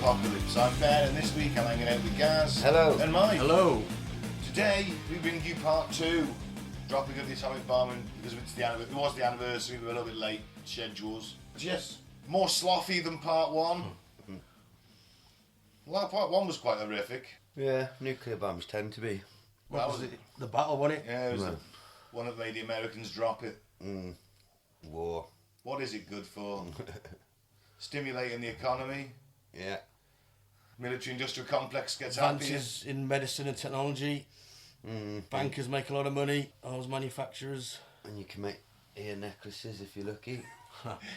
Apocalypse. I'm Ben, and this week I'm hanging out with Gaz. Hello. And Mike. Hello. Today we bring you part 2, dropping of the atomic bomb, and because it was the anniversary, we were a little bit late schedules. But yes, more slothy than part 1. Well, part 1 was quite horrific. Yeah, nuclear bombs tend to be. What was it? The battle, wasn't it? Yeah, it was the one that made the Americans drop it. War. What is it good for? Stimulating the economy. Yeah. Military-industrial complex gets Advances in medicine and technology. Bankers make a lot of money. Arms manufacturers. And you can make ear necklaces if you're lucky.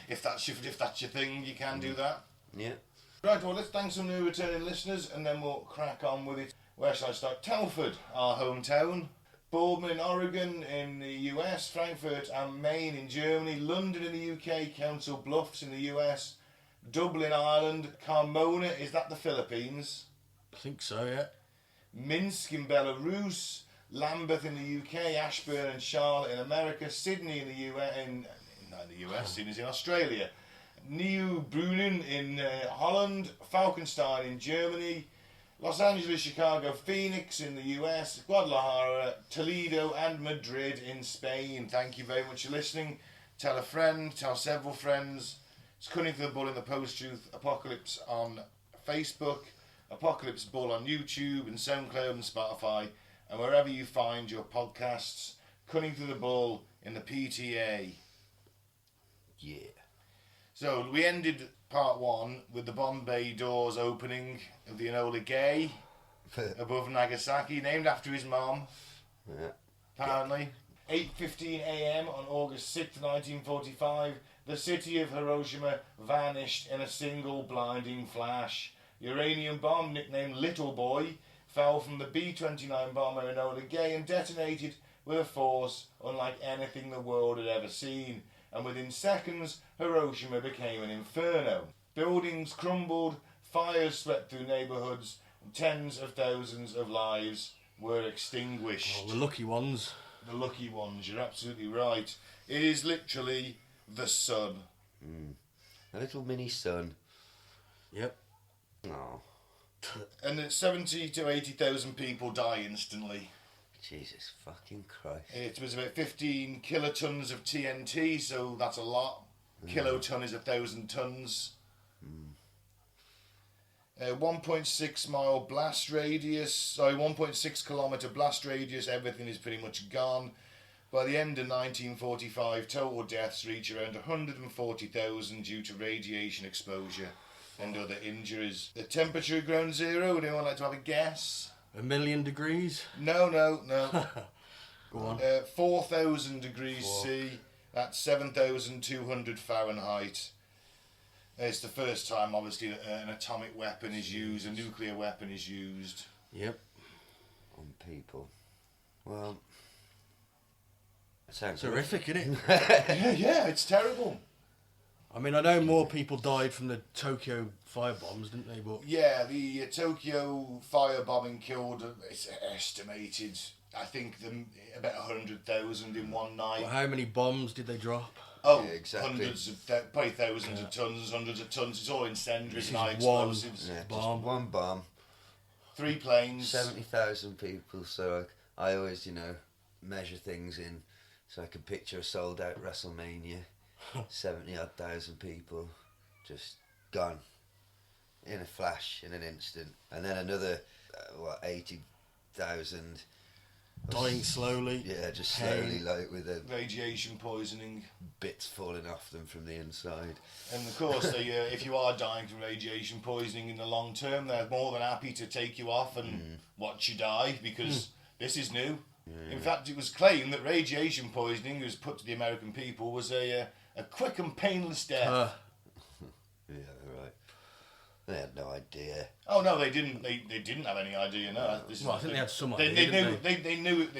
If that's your thing, you can do that. Yeah. Right, well, let's thank some new returning listeners, and then we'll crack on with it. Where shall I start? Telford, our hometown. Boardman in Oregon in the US. Frankfurt am Main in Germany. London in the UK. Council Bluffs in the US. Dublin, Ireland. Carmona, is that the Philippines? I think so, yeah. Minsk in Belarus. Lambeth in the UK. Ashburn and Charlotte in America. Sydney in the US. Not in the US, Sydney's in Australia. Nieuw-Brunnen in Holland. Falkenstein in Germany. Los Angeles, Chicago, Phoenix in the US, Guadalajara, Toledo and Madrid in Spain. Thank you very much for listening. Tell a friend, tell several friends. It's Cunning for the Bull in the Post-Truth Apocalypse on Facebook, Apocalypse Bull on YouTube and SoundCloud and Spotify, and wherever you find your podcasts. Cunning for the Bull in the PTA. Yeah. So we ended part 1 with the Bombay doors opening of the Enola Gay above Nagasaki, named after his mom. Yeah. Apparently. 8:15 a.m. on August 6th, 1945, the city of Hiroshima vanished in a single blinding flash. Uranium bomb, nicknamed Little Boy, fell from the B-29 bomber Enola Gay and detonated with a force unlike anything the world had ever seen. And within seconds, Hiroshima became an inferno. Buildings crumbled, fires swept through neighbourhoods, and tens of thousands of lives were extinguished. Oh, the lucky ones. The lucky ones, you're absolutely right. It is literally the sun. A little mini sun. Yep. Oh, And that 70 to 80,000 people die instantly. Jesus fucking Christ. It was about 15 kilotons of TNT, so that's a lot. Kiloton is 1,000 tons. 1.6 mile blast radius, 1.6 kilometre blast radius, everything is pretty much gone. By the end of 1945, total deaths reach around 140,000 due to radiation exposure and other injuries. The temperature at ground zero, would anyone like to have a guess? 1,000,000 degrees. No. Go on. 4,000 degrees C, that's 7,200 Fahrenheit. It's the first time, obviously, an atomic weapon is used, a nuclear weapon is used. Yep. On people. Well, that sounds It's horrific, isn't it? Yeah, it's terrible. I mean, I know more people died from the Tokyo firebombs, didn't they? But Yeah, the Tokyo firebombing killed, it's estimated, I think, about 100,000 in one night. well, how many bombs did they drop? Oh, Yeah, exactly. hundreds of, probably thousands of tons, hundreds of tons. It's all incendiaries and high This is one. explosives. Yeah, Bomb. just one bomb. 3 planes. 70,000 people, so I always, measure things in, so I can picture a sold out WrestleMania. 70-odd thousand people just gone in a flash, in an instant. And then another, 80,000 Dying slowly. Yeah, just slowly, like with the Radiation poisoning. bits falling off them from the inside. And of course, they, if you are dying from radiation poisoning in the long term, they're more than happy to take you off and watch you die, because this is new. In fact, it was claimed that radiation poisoning, was put to the American people, was a quick and painless death. Yeah, right. They had no idea. Oh no, they didn't. They didn't have any idea. No, this is Well, I think they had some idea. They knew. didn't they? They knew it.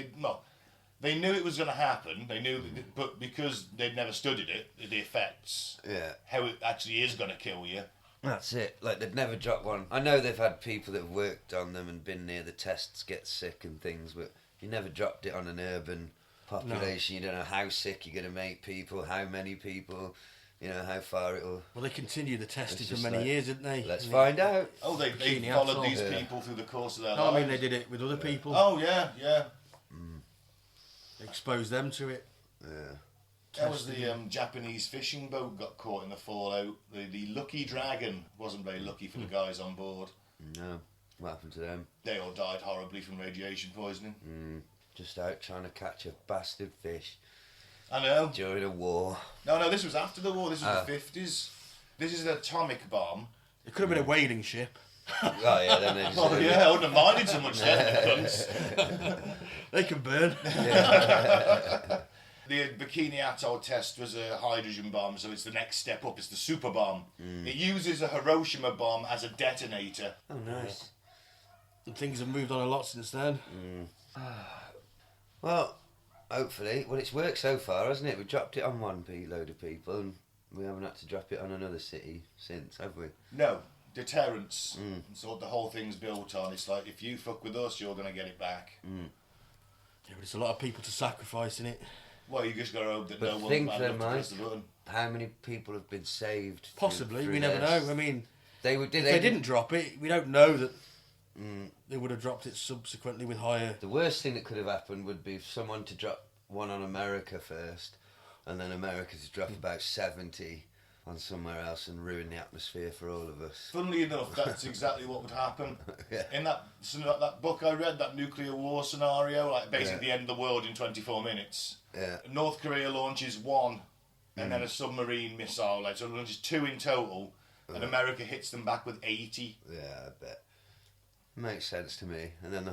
They knew it was going to happen. They knew, but because they'd never studied it, the effects, how it actually is going to kill you. That's it. Like, they'd never dropped one. I know they've had people that have worked on them and been near the tests get sick and things, but you never dropped it on an urban population. No. You don't know how sick you're going to make people, how many people. You know how far it'll. Well, they continued the testing It's for just many like, years, didn't they? Let's find out. Oh, they Bikini followed atoll. these Yeah. people through the course of their No, lives. I mean they did it with other people. Oh yeah, yeah. They exposed them to it. Yeah. That was the Japanese fishing boat got caught in the fallout. The Lucky Dragon wasn't very lucky for the guys on board. No. What happened to them? They all died horribly from radiation poisoning. Just out trying to catch a bastard fish I know. during a war. No, this was after the war. This was the 50s. This is an atomic bomb. It could have been a whaling ship. Oh yeah, then they just. Oh yeah, I wouldn't have minded so much then, the cunts. They can burn. The Bikini Atoll test was a hydrogen bomb, so it's the next step up. It's the super bomb. It uses a Hiroshima bomb as a detonator. Oh nice. And things have moved on a lot since then. Well, hopefully. Well, it's worked so far, hasn't it? We dropped it on one load of people, and we haven't had to drop it on another city since, have we? No, deterrence. That's what the whole thing's built on. It's like, if you fuck with us, you're going to get it back. Yeah, but it's a lot of people to sacrifice in it. Well, you just got to hope that But no one's think man though, enough to press Mike, the button. how many people have been saved? Possibly, through we never this? know. I mean, They if they didn't drop it, we don't know that they would have dropped it subsequently with higher. The worst thing that could have happened would be for someone to drop one on America first, and then America to drop about 70 on somewhere else and ruin the atmosphere for all of us. Funnily enough, that's exactly what would happen. Yeah. In that book I read, that nuclear war scenario, like basically the end of the world in 24 minutes. Yeah. North Korea launches one, and then a submarine missile. Like, so it launches 2 in total, and America hits them back with 80. Yeah, I bet. Makes sense to me. And then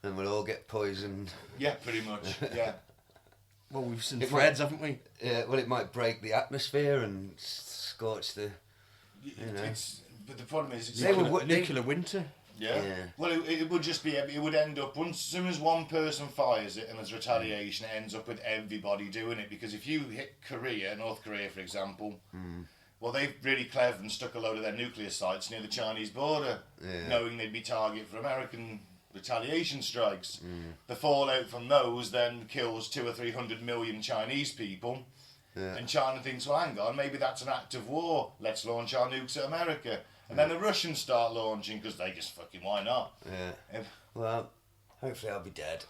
then we'll all get poisoned. Yeah, pretty much. Yeah. Well, we've seen It threads, haven't we? Yeah, well, it might break the atmosphere and scorch the. know. But the problem is, it's They like- were- Nuclear winter. Yeah. Yeah. Well, it would just be. It would end up as soon as one person fires it and there's retaliation, it ends up with everybody doing it. Because if you hit Korea, North Korea, for example, well, they've really clever and stuck a load of their nuclear sites near the Chinese border, knowing they'd be target for American retaliation strikes. The fallout from those then kills 200 or 300 million Chinese people. Yeah. And China thinks, well, hang on, maybe that's an act of war. Let's launch our nukes at America. And then the Russians start launching because they just fucking, why not? Yeah. Well, hopefully I'll be dead.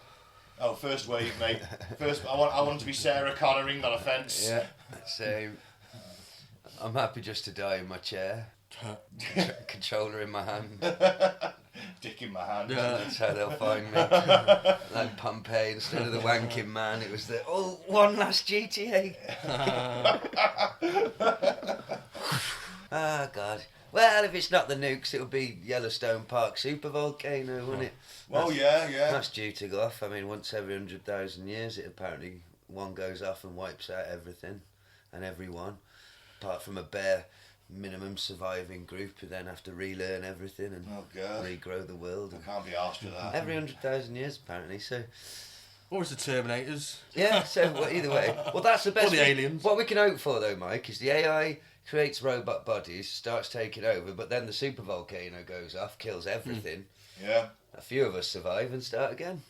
Oh, first wave, mate. First, I want to be Sarah Connoring, not a fence. Yeah. Same. I'm happy just to die in my chair. Controller in my hand. Dick in my hand. That's how they'll find me. Like Pompeii, instead of the wanking man, it was the one last GTA. Oh God. Well, if it's not the nukes, it'll be Yellowstone Park supervolcano, won't it? Well, yeah. That's due to go off. I mean, once every 100,000 years, it apparently one goes off and wipes out everything and everyone, apart from a bare minimum surviving group who then have to relearn everything and Oh, God. regrow the world. I can't be asked with that. Every 100,000 years, apparently. So, Or it's the Terminators. yeah. So well, either way, well, that's the best. Or the thing. aliens. What we can hope for, though, Mike, is the AI creates robot bodies, starts taking over, but then the supervolcano goes off, kills everything. Yeah. A few of us survive and start again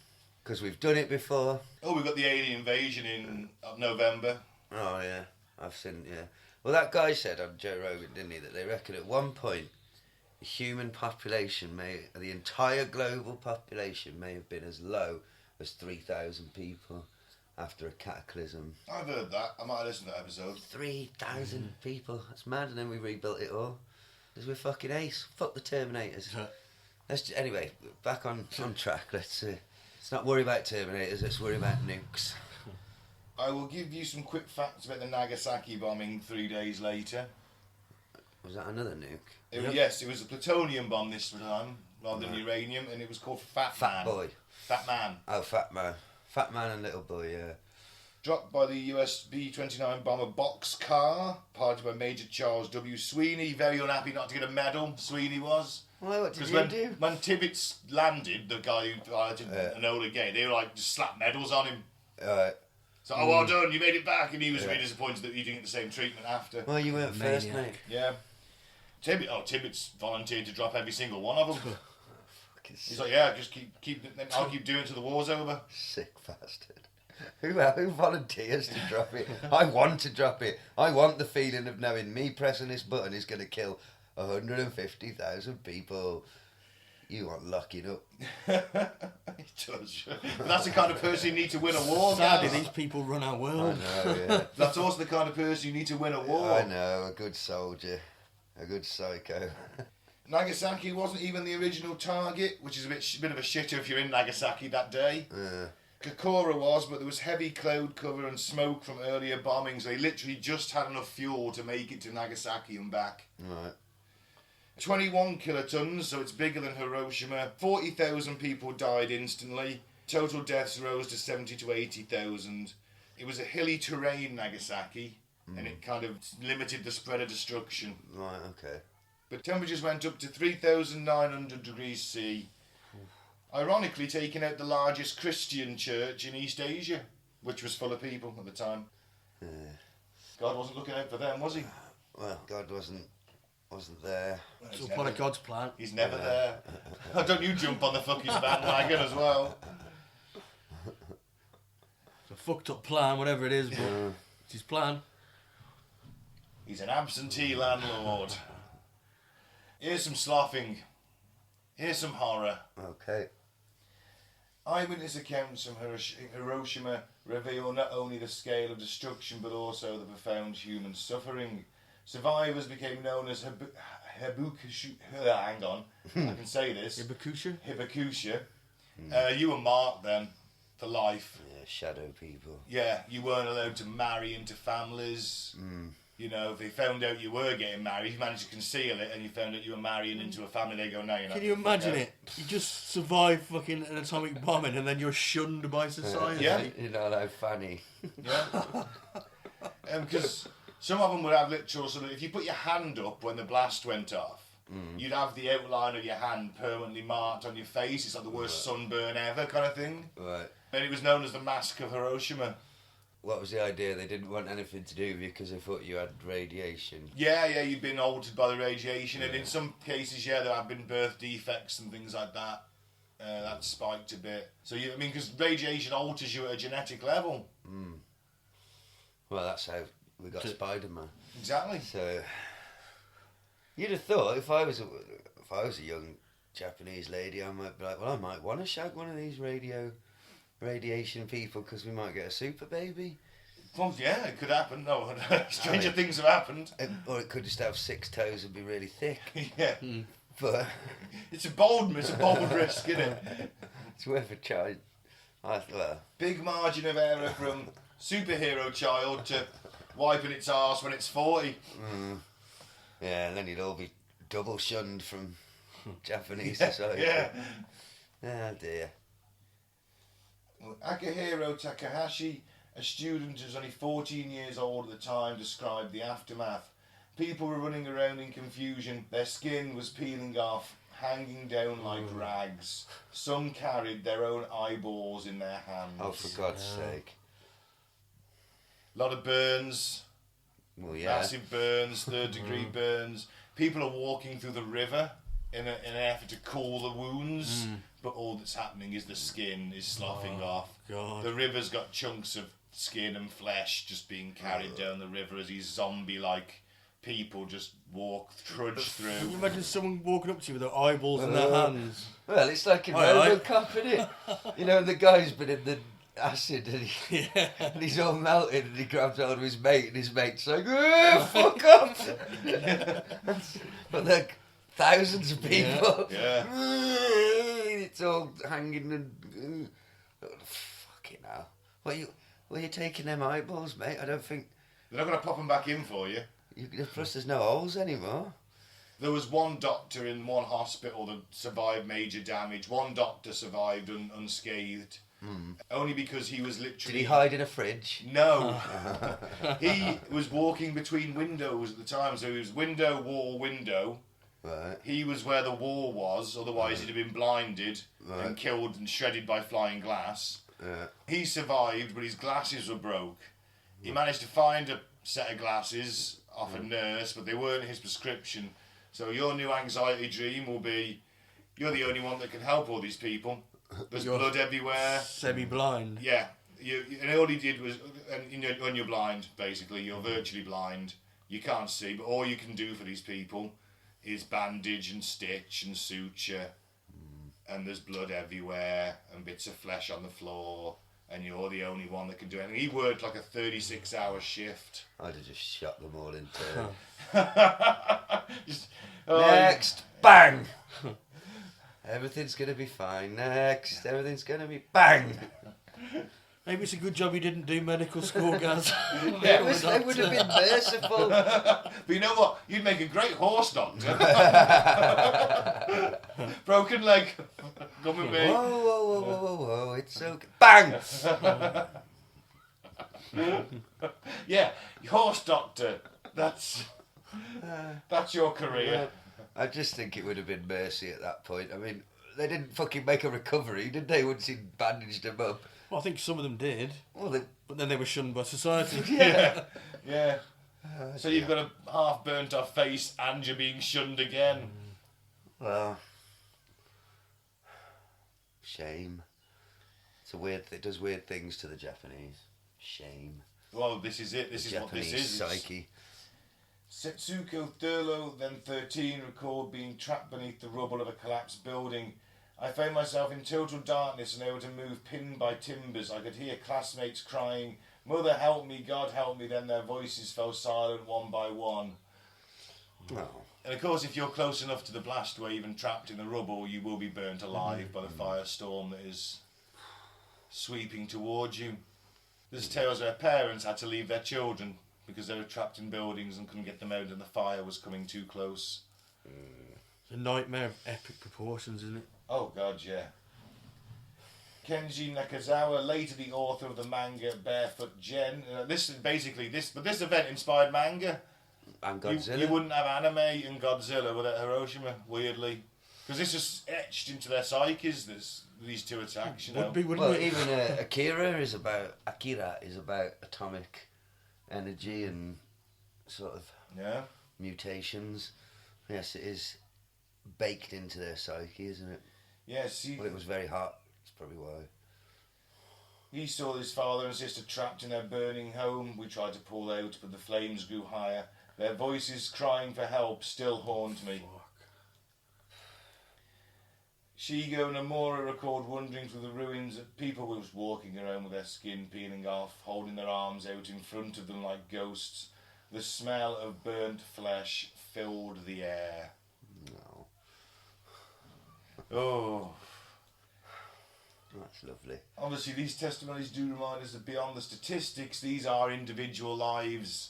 because we've done it before. Oh, we got the alien invasion in November. Oh yeah, I've seen. Yeah. Well, that guy said on Joe Rogan, didn't he, that they reckon at one point the human population the entire global population may have been as low as 3,000 people after a cataclysm. I've heard that. I might have listened to that episode. 3,000 people. That's mad. And then we rebuilt it all because we're fucking ace. Fuck the Terminators. Anyway, back on track. Let's not worry about Terminators. Let's worry about nukes. I will give you some quick facts about the Nagasaki bombing 3 days later. Was that another nuke? Yes, it was a plutonium bomb this time rather than uranium, and it was called Fat Man. Boy. Fat Man. Oh, Fat Man. Fat Man and Little Boy, yeah. Dropped by the US B-29 bomber Boxcar, piloted by Major Charles W. Sweeney. Very unhappy not to get a medal, Sweeney was. Well, what did Because you do? when Tibbets landed, the guy who piloted Enola Gay, they were like, just slap medals on him. Alright. So, oh, well done, you made it back. And he was really disappointed that you didn't get the same treatment after. Well, you weren't first, Maniac. mate. Yeah. Tibbets volunteered to drop every single one of them. Fucking He's like, yeah, just keep. I'll keep doing it till the war's over. sick bastard. Who volunteers to drop it? I want to drop it. I want the feeling of knowing me pressing this button is going to kill 150,000 people. You want locking up. It does. But that's the kind of person you need to win a war. Sadly, guys. these people run our world. I know, yeah. That's also the kind of person you need to win a war. I know, a good soldier. A good psycho. Nagasaki wasn't even the original target, which is a bit of a shitter if you're in Nagasaki that day. Kokura was, but there was heavy cloud cover and smoke from earlier bombings. They literally just had enough fuel to make it to Nagasaki and back. Right. 21 kilotons, so it's bigger than Hiroshima. 40,000 people died instantly. Total deaths rose to 70 to 80,000. It was a hilly terrain, Nagasaki, and it kind of limited the spread of destruction. Right, okay. But temperatures went up to 3,900 degrees C, ironically taking out the largest Christian church in East Asia, which was full of people at the time. God wasn't looking out for them, was he? Well, God wasn't there. It's all part of God's plan. He's never there. Don't you jump on the fucking bandwagon as well. It's a fucked up plan, whatever it is, but it's his plan. He's an absentee landlord. Here's some sloughing. Here's some horror. Okay. Eyewitness accounts from Hiroshima reveal not only the scale of destruction but also the profound human suffering. Survivors became known as Hibakusha. Hang on, I can say this. Hibakusha. You were marked then for life. Yeah, shadow people. Yeah, you weren't allowed to marry into families. You know, if they found out you were getting married, you managed to conceal it, and you found out you were marrying into a family, they go, no, you're not. Can you imagine it? You just survive fucking an atomic bombing and then you're shunned by society. Yeah. You're not allowed funny. Yeah. Because some of them would have literal sort of, if you put your hand up when the blast went off, you'd have the outline of your hand permanently marked on your face. It's like the worst sunburn ever kind of thing. Right. And it was known as the Mask of Hiroshima. What was the idea? They didn't want anything to do with you because they thought you had radiation. Yeah, you'd been altered by the radiation, and in some cases, there have been birth defects and things like that. That spiked a bit. So, because radiation alters you at a genetic level. Well, that's how we got Spider-Man. Exactly. So, you'd have thought if I was a young Japanese lady, I might be like, well, I might want to shag one of these radiation people because we might get a super baby. Well, yeah, it could happen. No, stranger things have happened. Or it could just have 6 toes and be really thick. Yeah. But it's a bold risk, isn't it? It's worth a try. Big margin of error from superhero child to wiping its arse when it's 40. Yeah, and then you'd all be double shunned from Japanese society. Yeah. Oh dear. Akihiro Takahashi, a student who was only 14 years old at the time, described the aftermath. People were running around in confusion. Their skin was peeling off, hanging down like rags. Some carried their own eyeballs in their hands. Oh, for God's sake. A lot of burns. Well, yeah. Massive burns, 3rd-degree burns. People are walking through the river in an effort to cool the wounds, but all that's happening is the skin is sloughing off. God. The river's got chunks of skin and flesh just being carried down the river as these zombie-like people just trudge through. Can you imagine someone walking up to you with their eyeballs in their hands? Well, it's like in RoboCop, isn't it? You know, the guy's been in the acid and he's all melted and he grabs hold of his mate and his mate's like, fuck off! But like thousands of people. Yeah. It's all hanging and... fucking hell. Well, you're taking them eyeballs, mate. I don't think... They're not going to pop them back in for you. Plus there's no holes anymore. There was one doctor in one hospital that survived major damage. One doctor survived unscathed. Only because he was literally... Did he hide in a fridge? No. He was walking between windows at the time, so he was window, wall, window. Right. He was where the wall was, otherwise he'd have been blinded and killed and shredded by flying glass. He survived, but his glasses were broke. He managed to find a set of glasses off a nurse, but they weren't his prescription. So your new anxiety dream will be, you're the only one that can help all these people. There's blood everywhere. Semi-blind. Yeah, And all he did was, and when you're blind, basically, you're virtually blind. You can't see, but all you can do for these people is bandage and stitch and suture, and there's blood everywhere and bits of flesh on the floor, and you're the only one that can do anything. He worked like a 36-hour shift. I'd have just shot them all in turn. Oh, Next, bang. Everything's gonna be fine. Next, everything's gonna be bang. Maybe it's a good job you didn't do medical school, Gaz. They would have been merciful. But you know what? You'd make a great horse doctor. Broken leg. Come with me. Whoa, it's okay. Bang! Yeah, horse doctor. That's your career. I just think it would have been mercy at that point. I mean, they didn't fucking make a recovery, did they, once he bandaged him up? Well, I think some of them did. Well, But then they were shunned by society. Yeah. So you've got a half burnt off face and you're being shunned again. Well, shame. It's a weird. It does weird things to the Japanese. Shame. Well, this is it. This is what this is. Psyche. Setsuko Thurlow, then 13, recalled being trapped beneath the rubble of a collapsed building. I found myself in total darkness and able to move pinned by timbers. I could hear classmates crying, "Mother, help me, God, help me." Then their voices fell silent one by one. Oh. And of course, if you're close enough to the blast where you're even trapped in the rubble, you will be burnt alive by the firestorm that is sweeping towards you. There's tales where parents had to leave their children because they were trapped in buildings and couldn't get them out and the fire was coming too close. It's a nightmare of epic proportions, isn't it? Oh God, yeah. Kenji Nakazawa, later the author of the manga Barefoot Gen. This event inspired manga. And Godzilla. You wouldn't have anime and Godzilla without Hiroshima, weirdly, because this is etched into their psyches. These two attacks, you know. Wouldn't it? Even Akira is about atomic energy and sort of mutations. Yes, it is baked into their psyche, isn't it? Yeah, Well, it was very hot. That's probably why. He saw his father and sister trapped in their burning home. We tried to pull out, but the flames grew higher. Their voices crying for help still haunt me. Shigo Nomura recalled wandering through the ruins of people who was walking around with their skin peeling off, holding their arms out in front of them like ghosts. The smell of burnt flesh filled the air. No. Oh. That's lovely. Obviously, these testimonies do remind us that beyond the statistics, these are individual lives.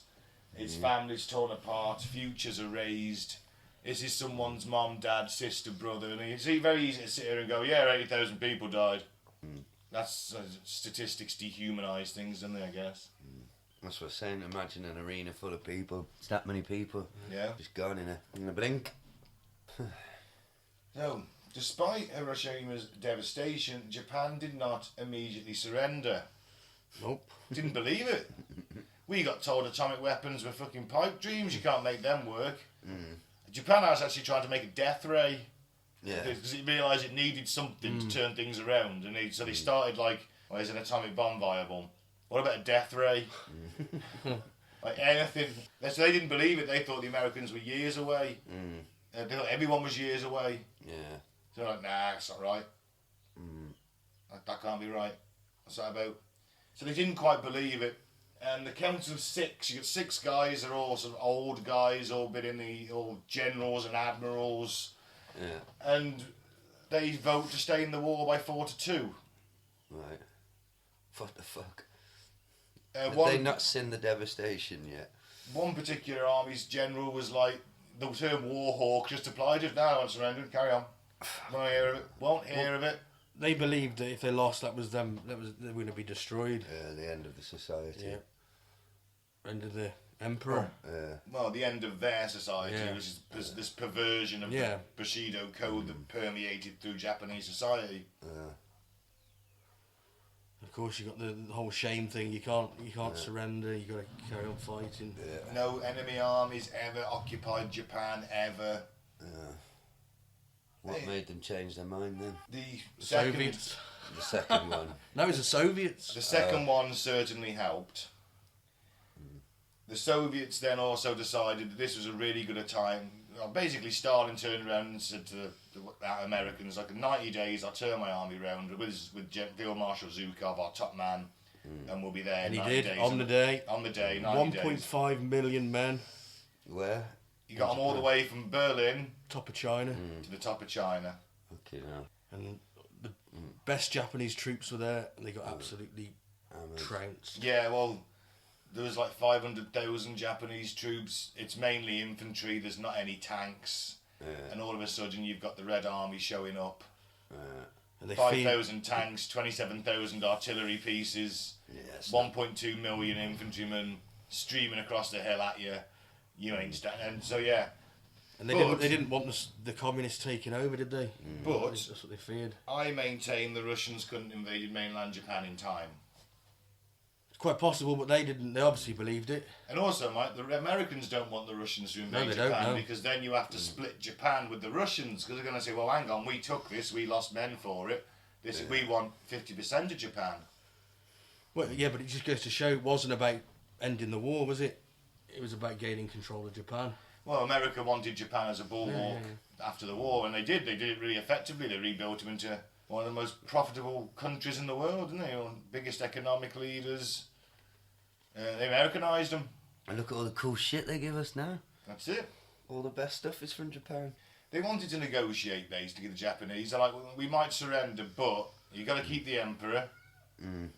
It's families torn apart, futures erased. This is someone's mum, dad, sister, brother. And it's very easy to sit here and go, yeah, 80,000 people died. That's statistics dehumanise things, don't they, I guess? That's what I'm saying. Imagine an arena full of people. It's that many people. Yeah. Just gone in a blink. So, despite Hiroshima's devastation, Japan did not immediately surrender. Nope. Didn't believe it. We got told atomic weapons were fucking pipe dreams. You can't make them work. Japan was actually trying to make a death ray. Yeah. Because it realised it needed something to turn things around. And so they started like, well, is an atomic bomb viable? What about a death ray? Like anything. So they didn't believe it. They thought the Americans were years away. They thought everyone was years away. Yeah. So they're like, nah, that's not right. That can't be right. What's that about? So they didn't quite believe it. And the council of six, you got 6 guys, they're all sort of old guys, all generals and admirals. Yeah. And they vote to stay in the war by 4-2. Right. What the fuck? Have they not seen the devastation yet? One particular army's general was like, the term war hawk just applied to it. No, I want to surrender, carry on. Won't hear of it. Won't hear of it. They believed that if they lost, that was them. They were going to be destroyed. Yeah, the end of the society. Yeah. End of the emperor. Yeah. Well, the end of their society, which is this perversion of the Bushido code that permeated through Japanese society. Of course, you got the whole shame thing. You can't surrender. You got to carry on fighting. Yeah. No enemy armies ever occupied Japan ever. What made them change their mind then? The second, Soviets. The second one. No, it's the Soviets. The second one certainly helped. The Soviets then also decided that this was a really good a time. Basically, Stalin turned around and said to the Americans, like, in 90 days, I'll turn my army round with Field Marshal Zhukov, our top man, and we'll be there And in he 90 did, days. on the day. On the day, 90 days. 1.5 million men. Where? You got them all the way from Berlin Top of China. to the top of China. Okay, now. And the best Japanese troops were there, and they got absolutely trounced. Yeah, well, there was like 500,000 Japanese troops. It's mainly infantry. There's not any tanks. And all of a sudden, you've got the Red Army showing up. And they 5,000 tanks, 27,000 artillery pieces, 1.2 million infantrymen streaming across the hill at you. You ain't standing. And so, yeah. And they didn't want the communists taking over, did they? But That's what they feared. I maintain the Russians couldn't invade mainland Japan in time. It's quite possible, but they didn't. They obviously believed it. And also, Mike, the Americans don't want the Russians to invade they don't, Japan no. because then you have to split Japan with the Russians because they're going to say, well, hang on, we took this, we lost men for it. We want 50% of Japan. Well, yeah, but it just goes to show it wasn't about ending the war, was it? It was about gaining control of Japan. Well, America wanted Japan as a bulwark after the war, and they did. They did it really effectively. They rebuilt them into one of the most profitable countries in the world, didn't they? You know, biggest economic leaders. They Americanised them. And look at all the cool shit they give us now. That's it. All the best stuff is from Japan. They wanted to negotiate basically the Japanese. They're like, well, we might surrender, but you got to keep the emperor.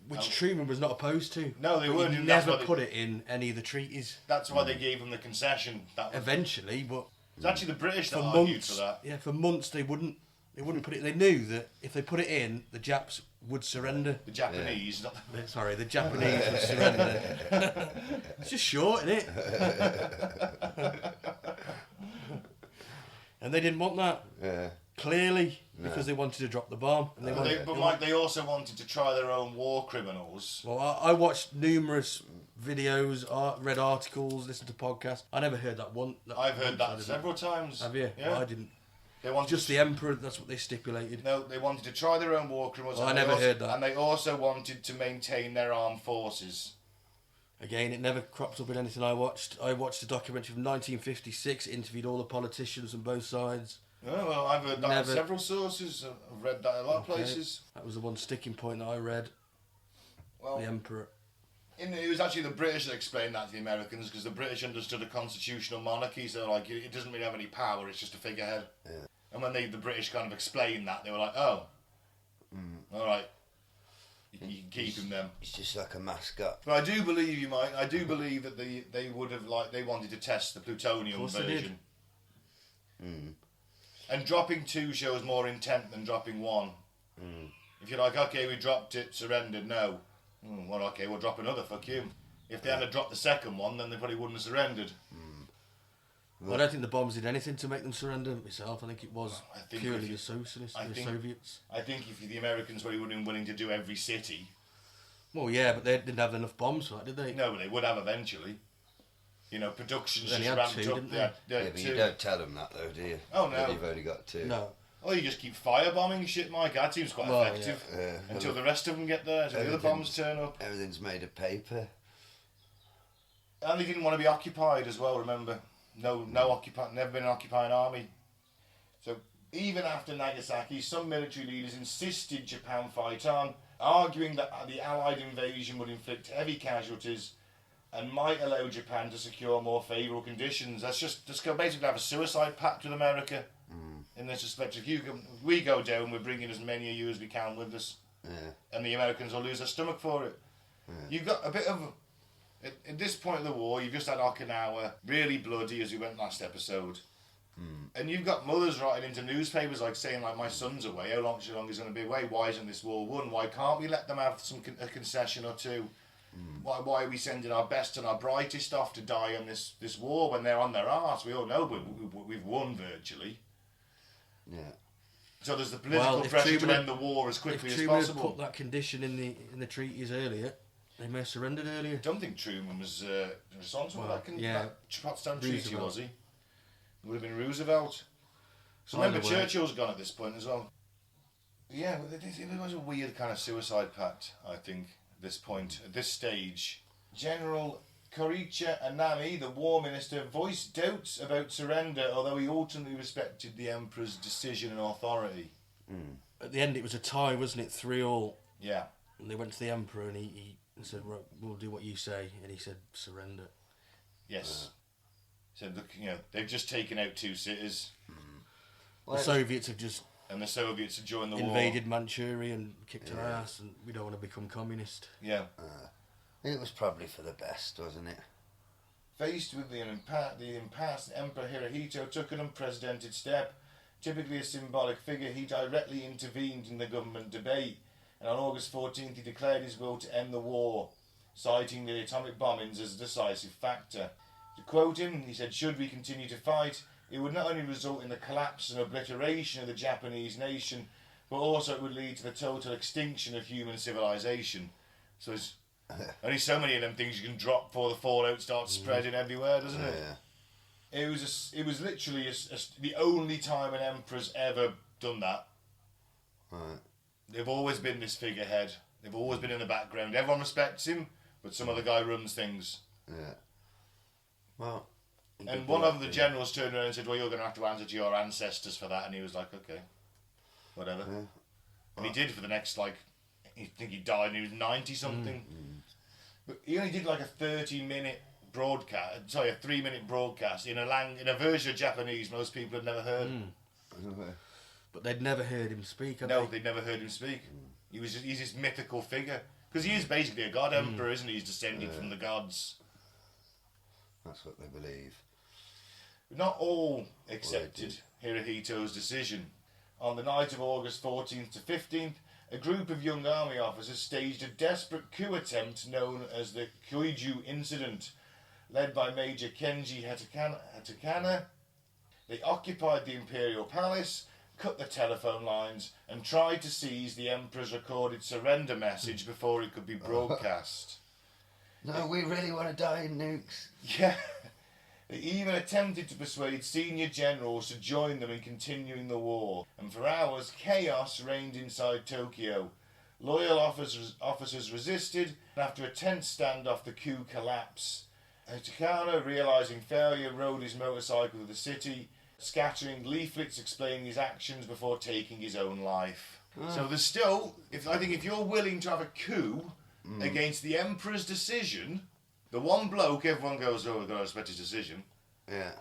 Which Truman was not opposed to. No, they But weren't. He and that's never why put it in any of the treaties. That's why they gave them the concession. That was, Eventually, but it's actually the British that for argued months, for that. yeah, for months they wouldn't put it. They knew that if they put it in, the Japs would surrender. The Japanese, not the... Sorry, the Japanese would surrender. It's just short, isn't it? And they didn't want that. Yeah. Clearly, because they wanted to drop the bomb. And But Mike, they also wanted to try their own war criminals. Well, I watched numerous videos, read articles, listened to podcasts. I never heard that one. I've heard that several times. Have you? Yeah. Well, I didn't. They wanted Just the emperor. That's what they stipulated. No, they wanted to try their own war criminals. Well, and I never they also, heard that. And they also wanted to maintain their armed forces. Again, it never cropped up in anything I watched. I watched a documentary from 1956, interviewed all the politicians on both sides. Oh, well, I've heard that Never. on several sources. I've read that in a lot of places. That was the one sticking point that I read. Well, The emperor. it was actually the British that explained that to the Americans because the British understood a constitutional monarchy, so like it doesn't really have any power, it's just a figurehead. Yeah. And when the British kind of explained that, they were like, oh, all right, you can keep him then. It's just like a mascot. But I do believe you might. I do believe that they would have they wanted to test the plutonium Of course they version. Mm. And dropping 2 shows more intent than dropping 1. If you're like, okay, we dropped it, surrendered, no. Well, okay, we'll drop another, fuck you. If they hadn't dropped the second one, then they probably wouldn't have surrendered. Well, I don't think the bombs did anything to make them surrender myself. I think it was purely the socialists, the Soviets. I think if the Americans probably would have been willing to do every city. Well, yeah, but they didn't have enough bombs for that, did they? No, but they would have eventually. You know, production's Then just he had ramped 2, up. didn't They had But 2. you don't tell them that though, do you? Oh, no. That you've only got 2. No. Oh, you just keep firebombing shit, Mike. That seems quite Well, effective. Yeah. Until the rest of them get there, until the other bombs turn up. Everything's made of paper. And they didn't want to be occupied as well, remember? Never been an occupying army. So even after Nagasaki, some military leaders insisted Japan fight on, arguing that the Allied invasion would inflict heavy casualties and might allow Japan to secure more favourable conditions. That's just basically have a suicide pact with America. In this respect, if we go down, we're bringing as many of you as we can with us. Yeah. And the Americans will lose their stomach for it. Yeah. You've got a bit of... At this point of the war, you've just had Okinawa, really bloody as we went last episode. And you've got mothers writing into newspapers like saying, like, my son's away, how long is he going to be away? Why isn't this war won? Why can't we let them have a concession or two? Why are we sending our best and our brightest off to die on this war when they're on their arse? We all know we've won virtually. Yeah. So there's the political pressure to end the war as quickly as possible. If Truman had put that condition in the treaties earlier, they may have surrendered earlier. I don't think Truman was responsible for that Potsdam Treaty, was he? It would have been Roosevelt. So remember, Churchill's gone at this point as well. Yeah, it was a weird kind of suicide pact, I think, at this point, at this stage. General Koricha Anami, the war minister, voiced doubts about surrender, although he ultimately respected the emperor's decision and authority. At the end, it was a tie, wasn't it? 3-3. Yeah. And they went to the emperor, and he said, right, we'll do what you say. And he said, surrender. Yes. So, look, they've just taken out 2 cities. The Soviets have just And the Soviets have joined the war. invaded Manchuria and kicked our ass, and we don't want to become communist. Yeah. It was probably for the best, wasn't it? Faced with the impasse, Emperor Hirohito took an unprecedented step. Typically a symbolic figure, he directly intervened in the government debate, and on August 14th he declared his will to end the war, citing the atomic bombings as a decisive factor. To quote him, he said, "Should we continue to fight, it would not only result in the collapse and obliteration of the Japanese nation, but also it would lead to the total extinction of human civilization." So there's only so many of them things you can drop before the fallout starts spreading everywhere, doesn't it? Yeah. It was literally the only time an emperor's ever done that. Right. They've always been this figurehead. They've always been in the background. Everyone respects him, but some other guy runs things. Yeah. Well. And one of the generals turned around and said, "Well, you're going to have to answer to your ancestors for that." And he was like, "Okay, whatever." Yeah. And he did for the next, I think he died and he was 90-something. But he only did like a 30-minute broadcast, sorry, a 3-minute broadcast in a version of Japanese most people had never heard. But they'd never heard him speak, had No, they? they'd never heard him speak. He's this mythical figure. Because he is basically a god emperor, isn't he? He's descended from the gods. That's what they believe. But not all accepted Hirohito's decision. On the night of August 14th to 15th, a group of young army officers staged a desperate coup attempt known as the Koiju Incident, led by Major Kenji Hatakana. They occupied the Imperial Palace, cut the telephone lines, and tried to seize the Emperor's recorded surrender message before it could be broadcast. No, we really want to die in nukes. Yeah. They even attempted to persuade senior generals to join them in continuing the war, and for hours chaos reigned inside Tokyo. Loyal officers resisted, and after a tense standoff the coup collapsed. Takano, realising failure, rode his motorcycle to the city, scattering leaflets explaining his actions before taking his own life. So there's still, I think if you're willing to have a coup against the Emperor's decision, the one bloke everyone goes, "Oh, we've got to respect his decision." Yeah.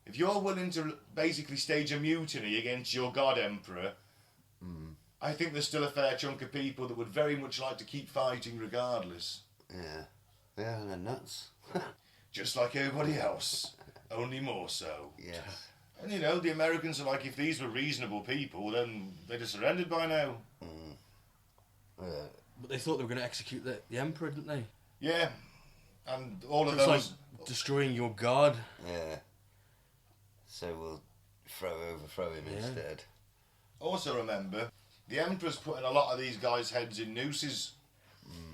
If you're willing to basically stage a mutiny against your god emperor, I think there's still a fair chunk of people that would very much like to keep fighting regardless. Yeah. Yeah, and they're nuts. Just like everybody else, only more so. Yes. And the Americans are like, if these were reasonable people, then they'd have surrendered by now. But they thought they were going to execute the emperor, didn't they? Yeah. And all of It's those... like destroying your god. Yeah. So we'll overthrow him instead. Also remember, the Emperor's putting a lot of these guys' heads in nooses.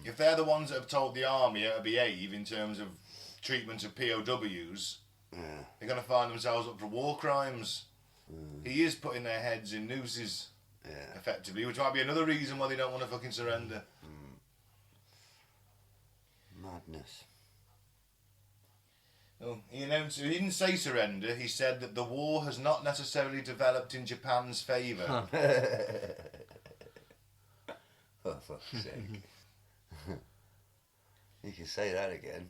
If they're the ones that have told the army how to behave in terms of treatment of POWs, they're going to find themselves up for war crimes. He is putting their heads in nooses, effectively, which might be another reason why they don't want to fucking surrender. Madness. Oh, he didn't say surrender, he said that the war has not necessarily developed in Japan's favour. Oh, fuck's sake. You can say that again.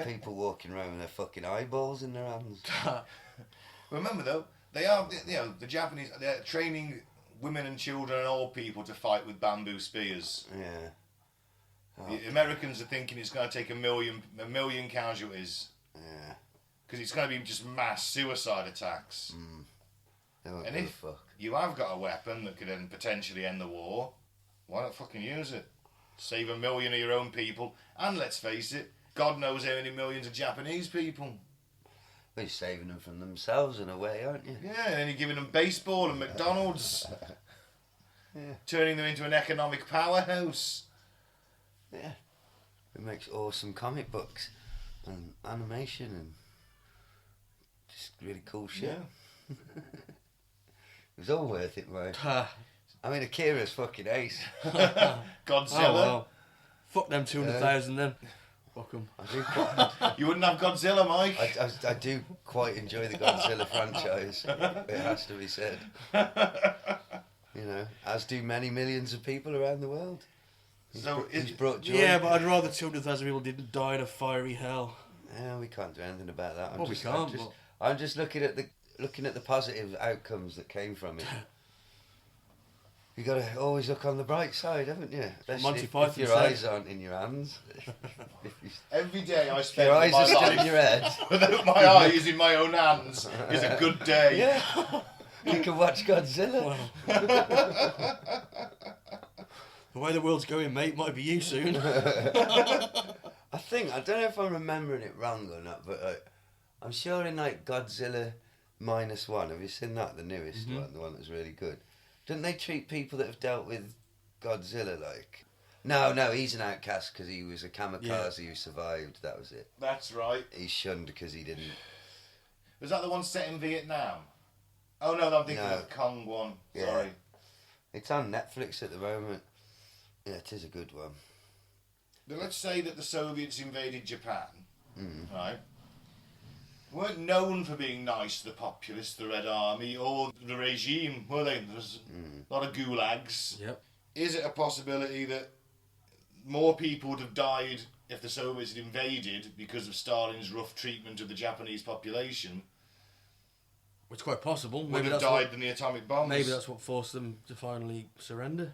People walking around with their fucking eyeballs in their hands. Remember though, they are, the Japanese, they're training women and children and old people to fight with bamboo spears. Yeah. The Americans are thinking it's going to take a million casualties. Yeah. Because it's going to be just mass suicide attacks. And if you have got a weapon that could then potentially end the war, why not fucking use it? Save 1 million of your own people, and let's face it, God knows how many millions of Japanese people. Well, you're saving them from themselves in a way, aren't you? Yeah, and then you're giving them baseball and McDonald's. Turning them into an economic powerhouse. Yeah. It makes awesome comic books and animation and just really cool shit. Yeah. It was all worth it, mate. I mean, Akira's fucking ace. Godzilla. Oh, well. Fuck them 200,000 then. Fuck 'em. I do quite, You wouldn't have Godzilla, Mike. I do quite enjoy the Godzilla franchise. It has to be said. You know, as do many millions of people around the world. He's brought joy. Yeah, but I'd rather 200,000 people didn't die in a fiery hell. Yeah, we can't do anything about that. Well, we can't, but... I'm just looking at the positive outcomes that came from it. You got to always look on the bright side, haven't you? Especially if your eyes aren't in your hands. Every day I If spend your eyes my are still in life your head. without my eyes in my own hands is a good day. Yeah. You can watch Godzilla. Well, the way the world's going, mate, might be you soon. I don't know if I'm remembering it wrong or not, but I'm sure in like Godzilla -1, have you seen that, the newest one, the one that's really good? Didn't they treat people that have dealt with Godzilla like... No, he's an outcast because he was a kamikaze who survived, that was it. That's right. He's shunned because he didn't... Was that the one set in Vietnam? Oh no, I'm thinking of the Kong one. Yeah. Sorry. It's on Netflix at the moment. Yeah, it is a good one. But let's say that the Soviets invaded Japan, right? Weren't known for being nice to the populace, the Red Army, or the regime, were they? There's a lot of gulags. Yep. Is it a possibility that more people would have died if the Soviets had invaded because of Stalin's rough treatment of the Japanese population? It's quite possible. Would have died than the atomic bombs. Maybe that's what forced them to finally surrender.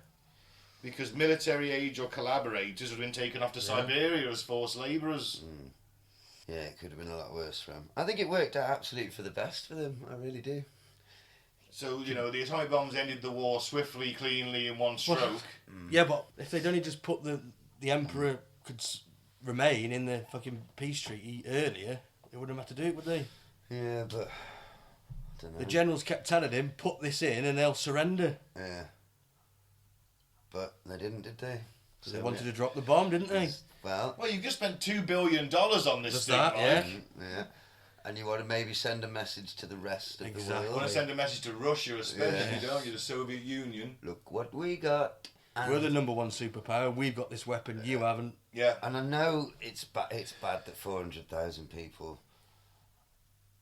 Because military age or collaborators would have been taken off to Siberia as forced labourers. Yeah, it could have been a lot worse for them. I think it worked out absolutely for the best for them. I really do. So, you know, the atomic bombs ended the war swiftly, cleanly, in one stroke. Yeah, but if they'd only just put the Emperor could remain in the fucking peace treaty earlier, they wouldn't have had to do it, would they? Yeah, but... I don't know. The generals kept telling him, put this in and they'll surrender. Yeah. But they didn't, did they? So they wanted to drop the bomb, didn't they? Well, You've just spent $2 billion on this thing, that, Mike. yeah. And you want to maybe send a message to the rest of the Exactly. You world. want to send a message to Russia, especially, don't you? The Soviet Union. Look what we got. And, We're the number one superpower. We've got this weapon. You haven't. Yeah. and I know it's bad that 400,000 people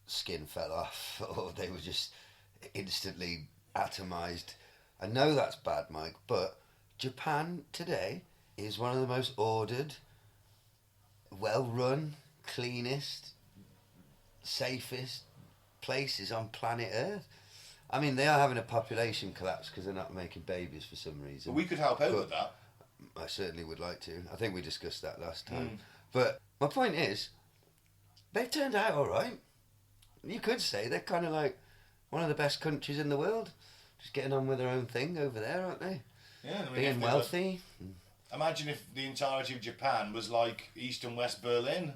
skin fell off or they were just instantly atomised. I know that's bad, Mike, but Japan today is one of the most ordered, well-run, cleanest, safest places on planet Earth. I mean, they are having a population collapse because they're not making babies for some reason. But we could help out with that. I certainly would like to. I think we discussed that last time. But my point is, they've turned out all right. You could say they're kind of like one of the best countries in the world. Just getting on with their own thing over there, aren't they? Yeah, I mean, Being wealthy. Imagine if the entirety of Japan was like East and West Berlin.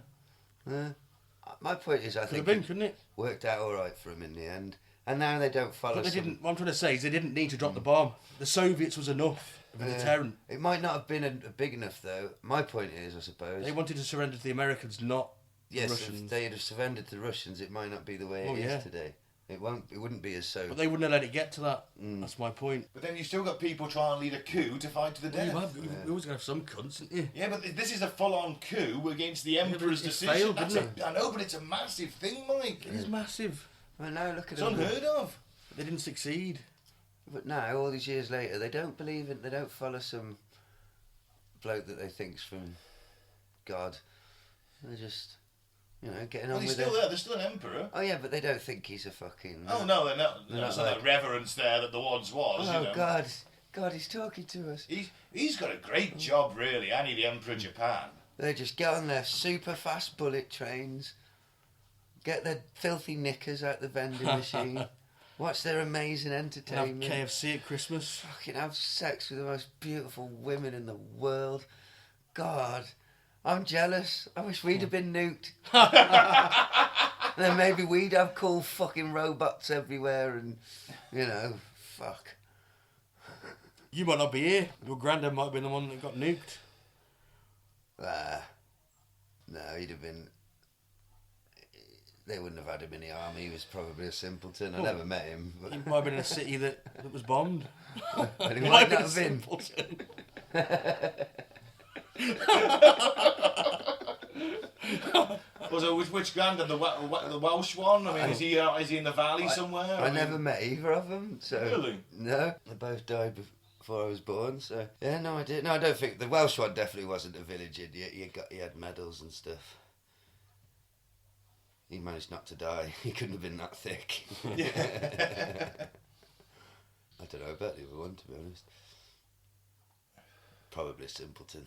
My point is, I Could think have been, it couldn't it? worked out all right for them in the end. And now they don't follow. But they didn't. What I'm trying to say is they didn't need to drop the bomb. The Soviets was enough of a deterrent. It might not have been a big enough, though. My point is, I suppose. They wanted to surrender to the Americans, not the Russians. If they had surrendered to the Russians, it might not be the way it is today. It wouldn't be as so. But they wouldn't have let it get to that. That's my point. But then you still got people trying to lead a coup to fight to the death. You always gonna have some cunts, isn't you? Yeah, but this is a full-on coup against the Emperor's it decision. failed, didn't I know, but it's a massive thing, Mike. It is massive. Well, now look at It's them. unheard of. But they didn't succeed. But now, all these years later, they don't believe it. They don't follow some bloke that they think's from God. They're just, getting on Well, he's with still it. there. There's still an emperor. Oh yeah, but they don't think he's a fucking. Oh no, they're not. They're There's not not like- that reverence there that there once was. Oh God, he's talking to us. He's got a great job, really. Annie, the Emperor of Japan. They just get on their super fast bullet trains, get their filthy knickers out the vending machine, watch their amazing And have entertainment. KFC at Christmas. Fucking have sex with the most beautiful women in the world. God, I'm jealous. I wish we'd have been nuked. Then maybe we'd have cool fucking robots everywhere and, fuck. You might not be here. Your granddad might have been the one that got nuked. No, he'd have been... they wouldn't have had him in the army. He was probably a simpleton. I never met him. But He might have been in a city that was bombed. but he He might might not have have been a been. simpleton. So which granddad, the Welsh one? I mean, is he in the valley somewhere? I never met either of them. So Really? No, they both died before I was born. So yeah, no idea. No, I don't think the Welsh one definitely wasn't a village idiot. He had medals and stuff. He managed not to die. He couldn't have been that thick. Yeah. I don't know about the other one, to be honest. Probably a simpleton.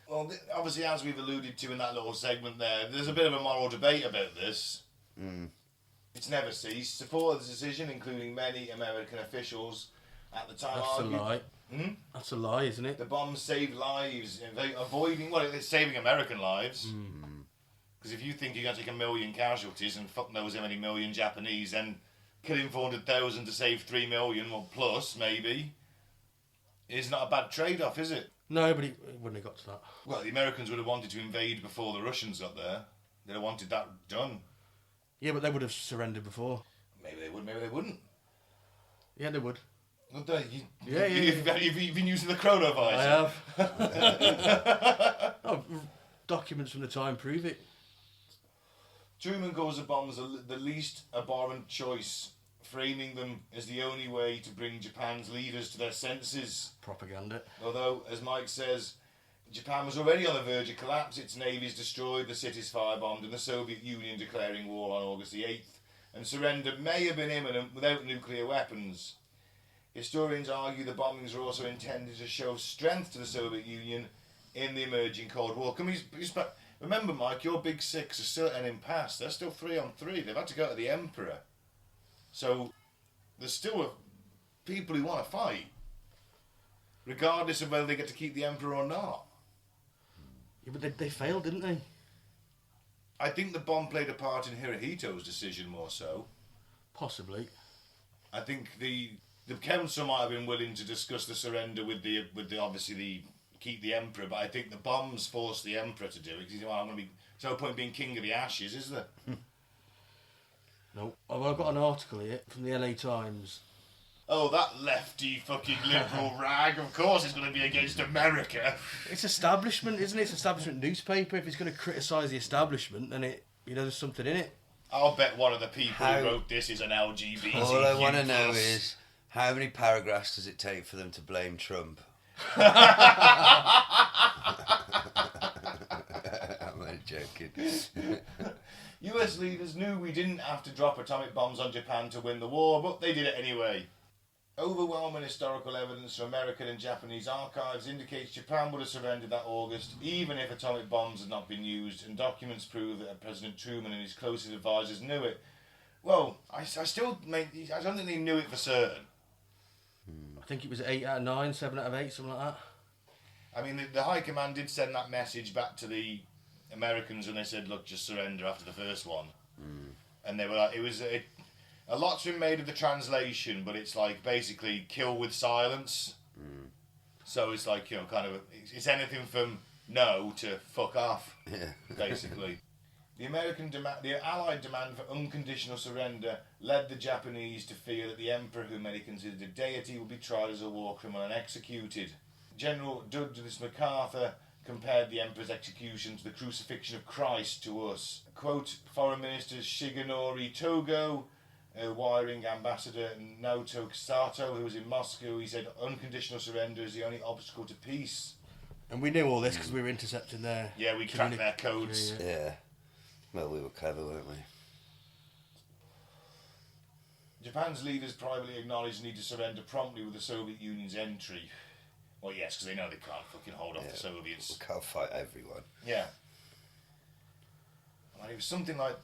Well, obviously, as we've alluded to in that little segment there, there's a bit of a moral debate about this. It's never ceased. Supporters of the decision, including many American officials at the time, That's a argued lie. That's a lie, isn't it? the bombs saved lives, avoiding, well, it's saving American lives. Because if you think you're going to take 1 million casualties and fuck knows how many million Japanese, then killing 400,000 to save 3 million, or plus, maybe, is not a bad trade-off, is it? No, but it wouldn't have got to that. Well, the Americans would have wanted to invade before the Russians got there. They'd have wanted that done. Yeah, but they would have surrendered before. Maybe they would, maybe they wouldn't. Yeah, they would. Would they? Yeah. You've been using the chronovisor. I have. Oh, documents from the time prove it. Truman calls the bombs the least abhorrent choice, framing them as the only way to bring Japan's leaders to their senses. Propaganda. Although, as Mike says, Japan was already on the verge of collapse, its navies destroyed, the cities firebombed, and the Soviet Union declaring war on August the 8th, and surrender may have been imminent without nuclear weapons. Historians argue the bombings were also intended to show strength to the Soviet Union in the emerging Cold War. Can we just remember, Mike, your big six are still at an impasse. They're still 3-on-3. They've had to go to the Emperor. So there's still people who want to fight, regardless of whether they get to keep the Emperor or not. Yeah, but they failed, didn't they? I think the bomb played a part in Hirohito's decision more so. Possibly. I think the council might have been willing to discuss the surrender with the obviously the keep the Emperor, but I think the bombs forced the Emperor to do it. Because well, there's no point being king of the ashes, is there? No. Oh, well, I've got an article here from the LA Times. Oh, that lefty fucking liberal rag, of course it's going to be against America. It's establishment, isn't it? It's establishment newspaper. If it's going to criticise the establishment, then there's something in it. I'll bet one of the people who wrote this is an LGBT. All I want to know is, how many paragraphs does it take for them to blame Trump? I'm only joking. US leaders knew we didn't have to drop atomic bombs on Japan to win the war, but they did it anyway. Overwhelming historical evidence from American and Japanese archives indicates Japan would have surrendered that August, even if atomic bombs had not been used, and documents prove that President Truman and his closest advisors knew it. Well, I don't think they knew it for certain. I think it was 8 out of 9, 7 out of 8, something like that. I mean, the High Command did send that message back to the Americans when they said, look, just surrender after the first one. And they were like, a lot's been made of the translation, but it's like basically kill with silence. So it's like, kind of, it's anything from no to fuck off, basically. The Allied demand for unconditional surrender led the Japanese to fear that the Emperor, whom many considered a deity, would be tried as a war criminal and executed. General Douglas MacArthur compared the Emperor's execution to the crucifixion of Christ to us. Quote, Foreign Minister Shigenori Togo, wiring Ambassador Naoto Sato, who was in Moscow, he said, unconditional surrender is the only obstacle to peace. And we knew all this because we were intercepting their... Yeah, we cracked their codes. Yeah. Well, we were clever, weren't we? Japan's leaders privately acknowledged the need to surrender promptly with the Soviet Union's entry. Well, yes, because they know they can't fucking hold off the Soviets. We can't fight everyone. Yeah. And it was something like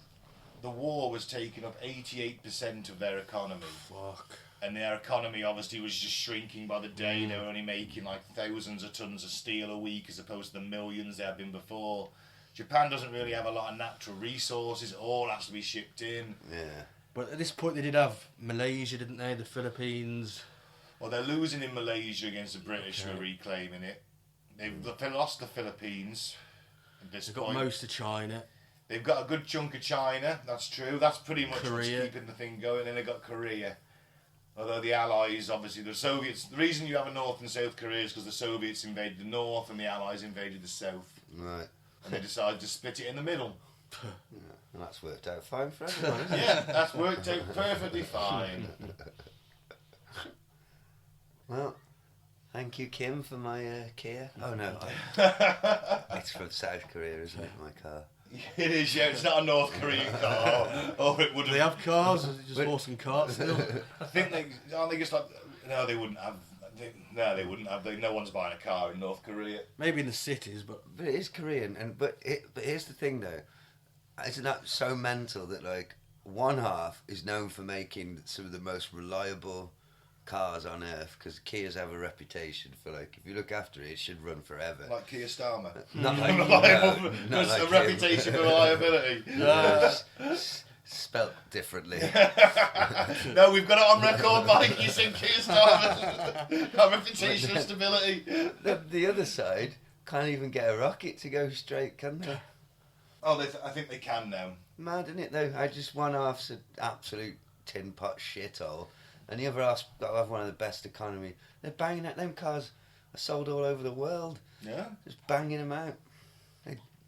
the war was taking up 88% of their economy. Fuck. And their economy obviously was just shrinking by the day. They were only making like thousands of tons of steel a week as opposed to the millions there had been before. Japan doesn't really have a lot of natural resources. It all has to be shipped in. Yeah. But at this point they did have Malaysia, didn't they? The Philippines. Well, they're losing in Malaysia against the British who are reclaiming it. They've lost the Philippines at this They've got point. most of China. They've got a good chunk of China, that's true. That's pretty much what's Korea. keeping the thing going. And they've got Korea. Although the Allies, obviously, the Soviets... The reason you have a North and South Korea is because the Soviets invaded the North and the Allies invaded the South. Right. And they decided to split it in the middle. Yeah, and that's worked out fine for everyone, isn't it? Yeah, that's worked out perfectly fine. Well, thank you, Kim, for my Kia. Oh, no. It's from South Korea, isn't it, my car? It is, yeah. It's not a North Korean car. Or it would Do they have cars, or is it just horse and cart still? I think aren't they just like... No, they wouldn't have... No, they wouldn't have. No one's buying a car in North Korea. Maybe in the cities, but But it is Korean, but here's the thing, though. Isn't that so mental that, like, one half is known for making some of the most reliable cars on earth, because Kias have a reputation for, like, if you look after it, it should run forever. Like Keir Starmer. Not like, Reliable, no, not a like reputation for reliability. Spelt differently. No, we've got it on record, Mike. You said Keir Starmer. A reputation for stability. The other side can't even get a rocket to go straight, can they? Oh, I think they can now. Mad, isn't it, though? One half's an absolute tin pot shithole, and the other half's got to have one of the best economy. They're banging out them cars. Are sold all over the world. Yeah. Just banging them out.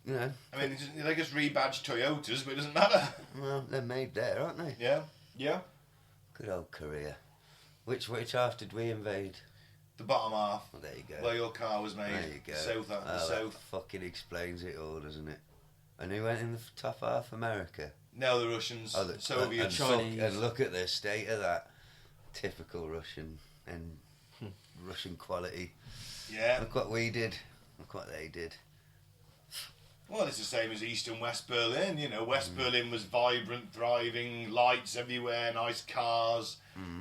You know. I mean, they just rebadged Toyotas, but it doesn't matter. Well, they're made there, aren't they? Yeah. Yeah. Good old Korea. Which half did we invade? The bottom half. Well, there you go. Where your car was made. There you go. South half. The That south. fucking explains it all, doesn't it? And who went in the top half? America. No, the Russians. Oh, the Soviets. Chinese. And look at the state of that. Typical Russian and Russian quality. Yeah. Look what we did. Look what they did. Well, it's the same as East and West Berlin. You know, West Berlin was vibrant, thriving, lights everywhere, nice cars.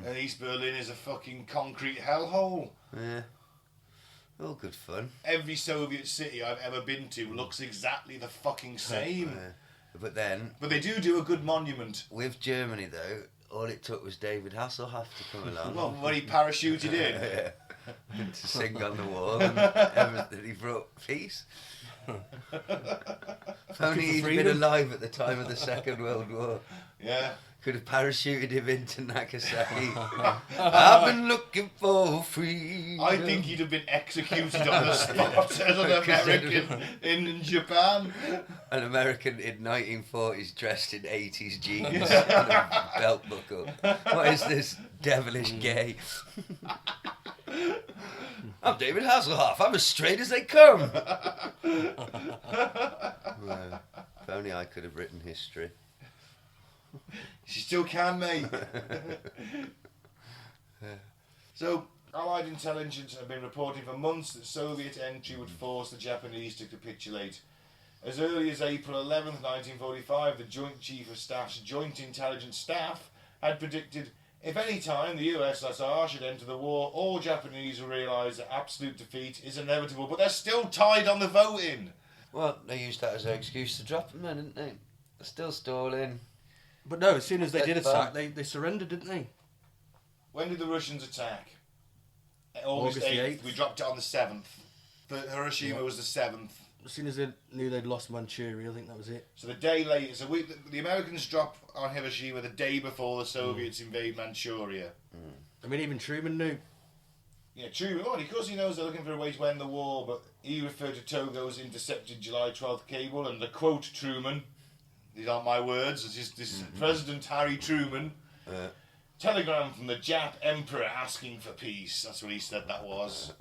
And East Berlin is a fucking concrete hellhole. Yeah. All good fun. Every Soviet city I've ever been to looks exactly the fucking same. But then, But they do a good monument. with Germany though, all it took was David Hasselhoff to come along. Well, when he parachuted in. Yeah. And to sing on the wall and everything. He brought peace. If only he'd been freedom. alive at the time of the Second World War. Yeah. Could have parachuted him into Nagasaki. I've been looking for freedom. I think he'd have been executed on the spot as an American in Japan. An American in 1940s dressed in 80s jeans and a belt buckle. What is this devilish gay? I'm David Hasselhoff. I'm as straight as they come. Well, if only I could have written history. She still can, mate. So, Allied intelligence have been reporting for months that Soviet entry would force the Japanese to capitulate. As early as April 11th, 1945, the Joint Chief of Staff's Joint Intelligence Staff had predicted if any time the USSR should enter the war, all Japanese will realise that absolute defeat is inevitable. But they're still tied on the voting. Well, they used that as an excuse to drop them then, didn't they? They're still stalling. But no, as soon as they did That's attack, fine. they surrendered, didn't they? When did the Russians attack? August August the 8th. 8th. We dropped it on the 7th. But Hiroshima was the 7th. As soon as they knew they'd lost Manchuria, I think that was it. So the day later, the Americans drop on Hiroshima the day before the Soviets invade Manchuria. I mean, even Truman knew. Yeah, Truman, well, of course he knows they're looking for a way to end the war, but he referred to Togo's intercepted July 12th cable, and the quote Truman, these aren't my words, this is President Harry Truman, telegram from the Jap Emperor asking for peace. That's what he said that was.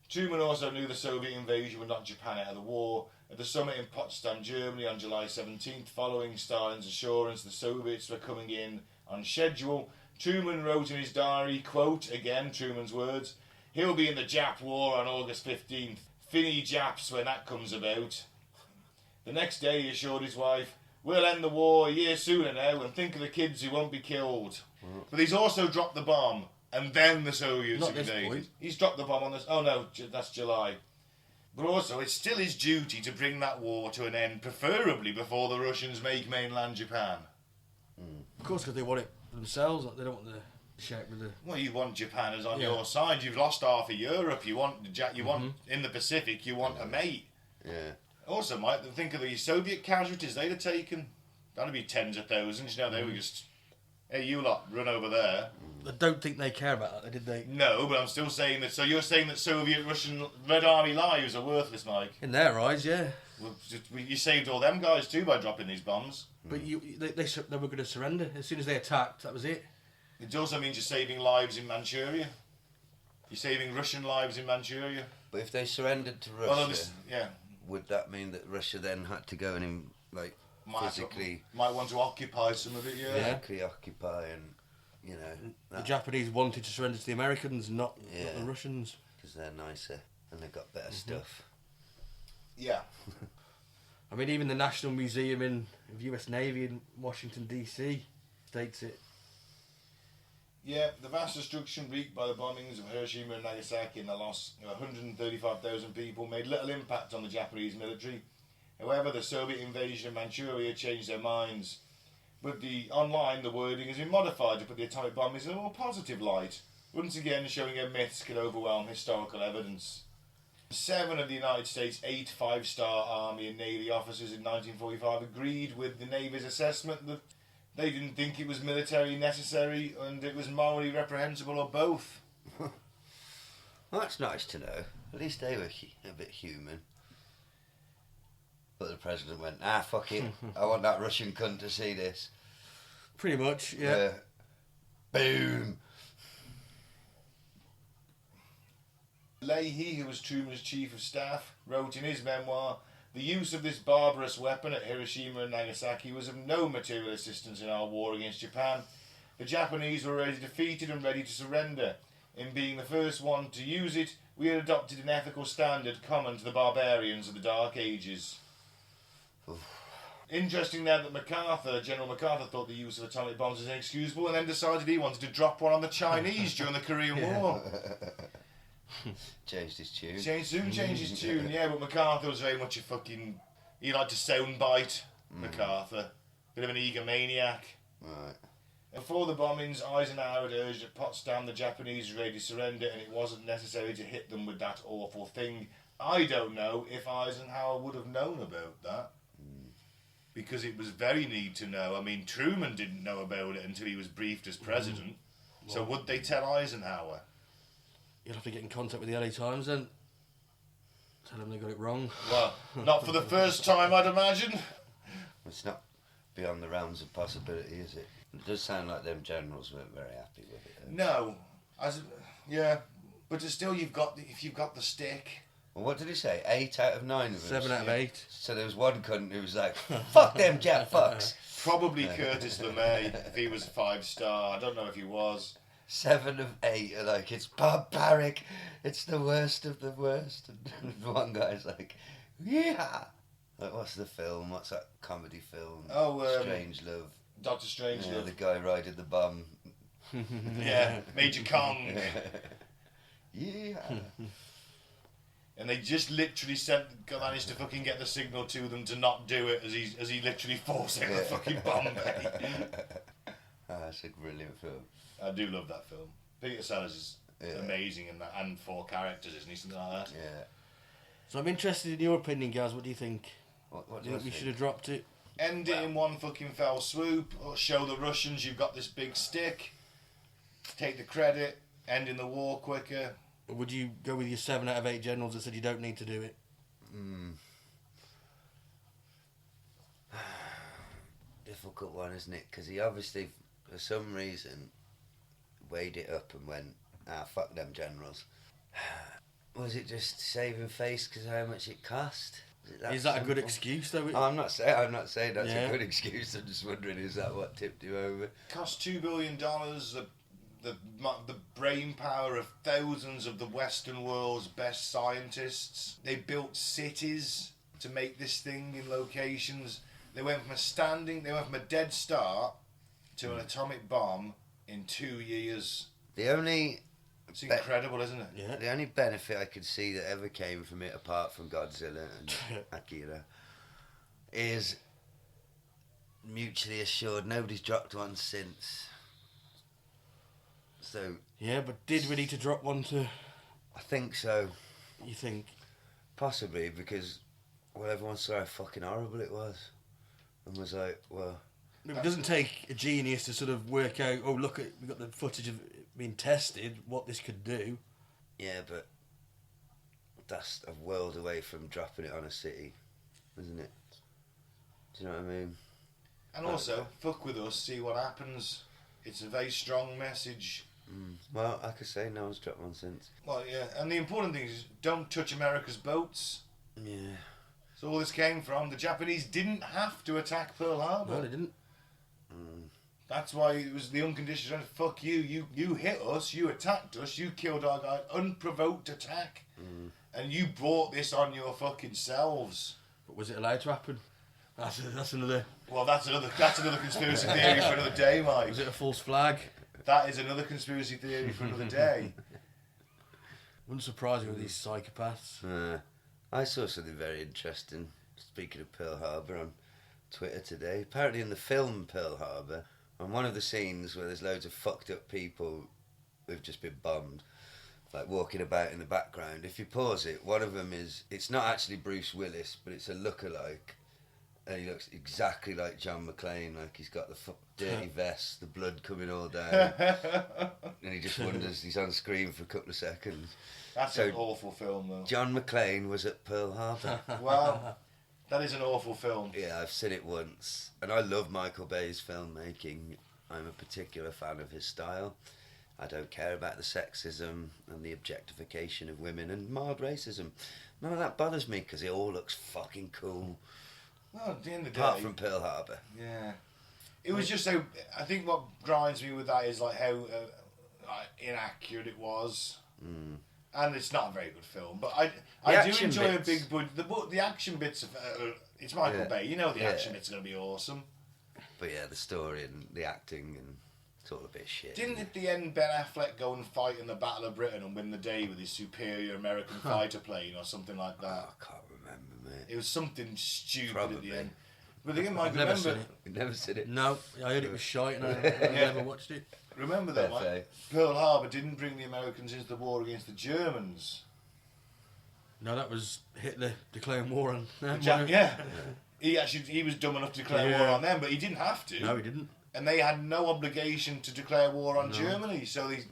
Truman also knew the Soviet invasion would knock Japan out of the war. At the summit in Potsdam, Germany on July 17th, following Stalin's assurance the Soviets were coming in on schedule, Truman wrote in his diary, quote, again Truman's words, he'll be in the Jap war on August 15th. Finny Japs when that comes about. The next day he assured his wife, we'll end the war a year sooner now and think of the kids who won't be killed. But he's also dropped the bomb. And then the Soviets Not this invaded. point. He's dropped the bomb on this. Oh no, that's July. But also, it's still his duty to bring that war to an end, preferably before the Russians make mainland Japan. Of course, because they want it themselves. They don't want the Check with the... Well, you want Japan as on Yeah. your side. You've lost half of Europe. You want in the Pacific. You want a mate. Yeah. Also, Mike, think of the Soviet casualties they'd have taken. That'd be tens of thousands. You know, they were just, hey, you lot, run over there. I don't think they care about that, did they? No, but I'm still saying that. So you're saying that Soviet, Russian, Red Army lives are worthless, Mike? In their eyes, yeah. Well, you saved all them guys too by dropping these bombs. But they were going to surrender. As soon as they attacked, that was it. It also means you're saving lives in Manchuria. You're saving Russian lives in Manchuria. But if they surrendered to Russia, Well, yeah. would that mean that Russia then had to go and physically might want to occupy some of it, yeah. physically occupy and The Japanese wanted to surrender to the Americans, not the Russians. because they're nicer and they've got better stuff. Yeah. I mean, even the National Museum of US Navy in Washington, D.C. states it. Yeah, the vast destruction wreaked by the bombings of Hiroshima and Nagasaki and the loss of 135,000 people made little impact on the Japanese military. However, the Soviet invasion of Manchuria changed their minds. But online, the wording has been modified to put the atomic bombings in a more positive light, once again showing how myths can overwhelm historical evidence. 7 of the United States' 8 five-star Army and Navy officers in 1945 agreed with the Navy's assessment that they didn't think it was militarily necessary and it was morally reprehensible, or both. Well, that's nice to know. At least they were a bit human. But the president went, fuck it. I want that Russian cunt to see this. Pretty much, yeah. Boom. Leahy, who was Truman's chief of staff, wrote in his memoir, "The use of this barbarous weapon at Hiroshima and Nagasaki was of no material assistance in our war against Japan. The Japanese were already defeated and ready to surrender. In being the first one to use it, we had adopted an ethical standard common to the barbarians of the Dark Ages." Interesting there that General MacArthur, thought the use of atomic bombs was inexcusable and then decided he wanted to drop one on the Chinese during the Korean War. Changed his tune. Soon changed his tune, yeah, but MacArthur was very much he liked to soundbite, MacArthur. Bit of an egomaniac. Right. Before the bombings, Eisenhower had urged at Potsdam the Japanese were ready to surrender and it wasn't necessary to hit them with that awful thing. I don't know if Eisenhower would have known about that. Because it was very need to know. I mean, Truman didn't know about it until he was briefed as president. So would they tell Eisenhower? You'll have to get in contact with the LA Times then. Tell them they got it wrong. Well, not for the first time, I'd imagine. It's not beyond the realms of possibility, is it? It does sound like them generals weren't very happy with it. No. But still, if you've got the stick. Well, what did he say? 8 out of 9 of them? 7 out of 8. So there was one cunt who was like, fuck them Jap fucks. Probably Curtis LeMay, if he was a 5-star. I don't know if he was. 7 of 8 are like, it's barbaric, it's the worst of the worst. And one guy's like, yeah. Like, what's the film? What's that comedy film? Oh, Strange Love. Dr. Strangelove. Yeah, the guy riding the bum. Yeah, Major Kong. Yeah. And they just literally managed to fucking get the signal to them to not do it as he literally forced out the fucking bomb bay. That's a brilliant film. I do love that film. Peter Sellers is amazing in that, and 4 characters, isn't he? Something like that. Yeah. So I'm interested in your opinion, guys. What do you think? What Do you think we should have dropped it? End it in one fucking fell swoop, or show the Russians you've got this big stick, take the credit, ending the war quicker. Or would you go with your 7 out of 8 generals that said you don't need to do it? Difficult one, isn't it? Because he obviously, for some reason, weighed it up and went, fuck them generals. Was it just saving face because of how much it cost? Is that a good excuse though? I'm not saying that's a good excuse. I'm just wondering, is that what tipped you over? Cost $2 billion. The brain power of thousands of the Western world's best scientists. They built cities to make this thing in locations. They went from a dead start to an atomic bomb in 2 years. It's incredible, isn't it? Yeah. The only benefit I could see that ever came from it, apart from Godzilla and Akira, is mutually assured. Nobody's dropped one since. So Yeah, but did we need to drop one to... I think so. You think? Possibly because, well, everyone saw how fucking horrible it was. And was like, well... It doesn't take a genius to sort of work out, oh, look, we've got the footage of it being tested, what this could do. Yeah, but that's a world away from dropping it on a city, isn't it? Do you know what I mean? And also, fuck with us, see what happens. It's a very strong message. Well, like I say, no one's dropped one since. Well, yeah, and the important thing is don't touch America's boats. Yeah. So all this came from. The Japanese didn't have to attack Pearl Harbor. No, they didn't. That's why it was the unconditional. Fuck you. You hit us. You attacked us. You killed our guy. Unprovoked attack. And you brought this on your fucking selves. But was it allowed to happen? That's another... Well, that's another conspiracy theory for another day, Mike. Was it a false flag? That is another conspiracy theory for another day. Wouldn't surprise me with these psychopaths. I saw something very interesting, speaking of Pearl Harbor, on Twitter today. Apparently in the film Pearl Harbor, on one of the scenes where there's loads of fucked up people who've just been bombed, like walking about in the background, if you pause it, one of them is, it's not actually Bruce Willis, but it's a lookalike, and he looks exactly like John McClane, like he's got the dirty vest, the blood coming all down, and he just wonders, he's on screen for a couple of seconds. That's an awful film, though. John McClane was at Pearl Harbor. Wow. That is an awful film. Yeah, I've seen it once. And I love Michael Bay's filmmaking. I'm a particular fan of his style. I don't care about the sexism and the objectification of women and mild racism. None of that bothers me because it all looks fucking cool. Well, at the end of the day... Apart from Pearl Harbor. Yeah. It was just so... I think what grinds me with that is like how inaccurate it was. And it's not a very good film, but I do enjoy a big budget. The action bits of it's Michael Bay. You know the action bits are going to be awesome. But yeah, the story and the acting and it's all a bit shit. Didn't at the end Ben Affleck go and fight in the Battle of Britain and win the day with his superior American fighter plane or something like that? Oh, I can't remember, mate. It was something stupid Probably. at the end. But again, Mike, I've never seen remember... it. You've never seen it? No, I heard it was shite and I never watched it. Remember that, Mike? Pearl Harbor didn't bring the Americans into the war against the Germans. No, that was Hitler declaring war on them. Yeah. He was dumb enough to declare war on them, but he didn't have to. No, he didn't. And they had no obligation to declare war on Germany, so they'd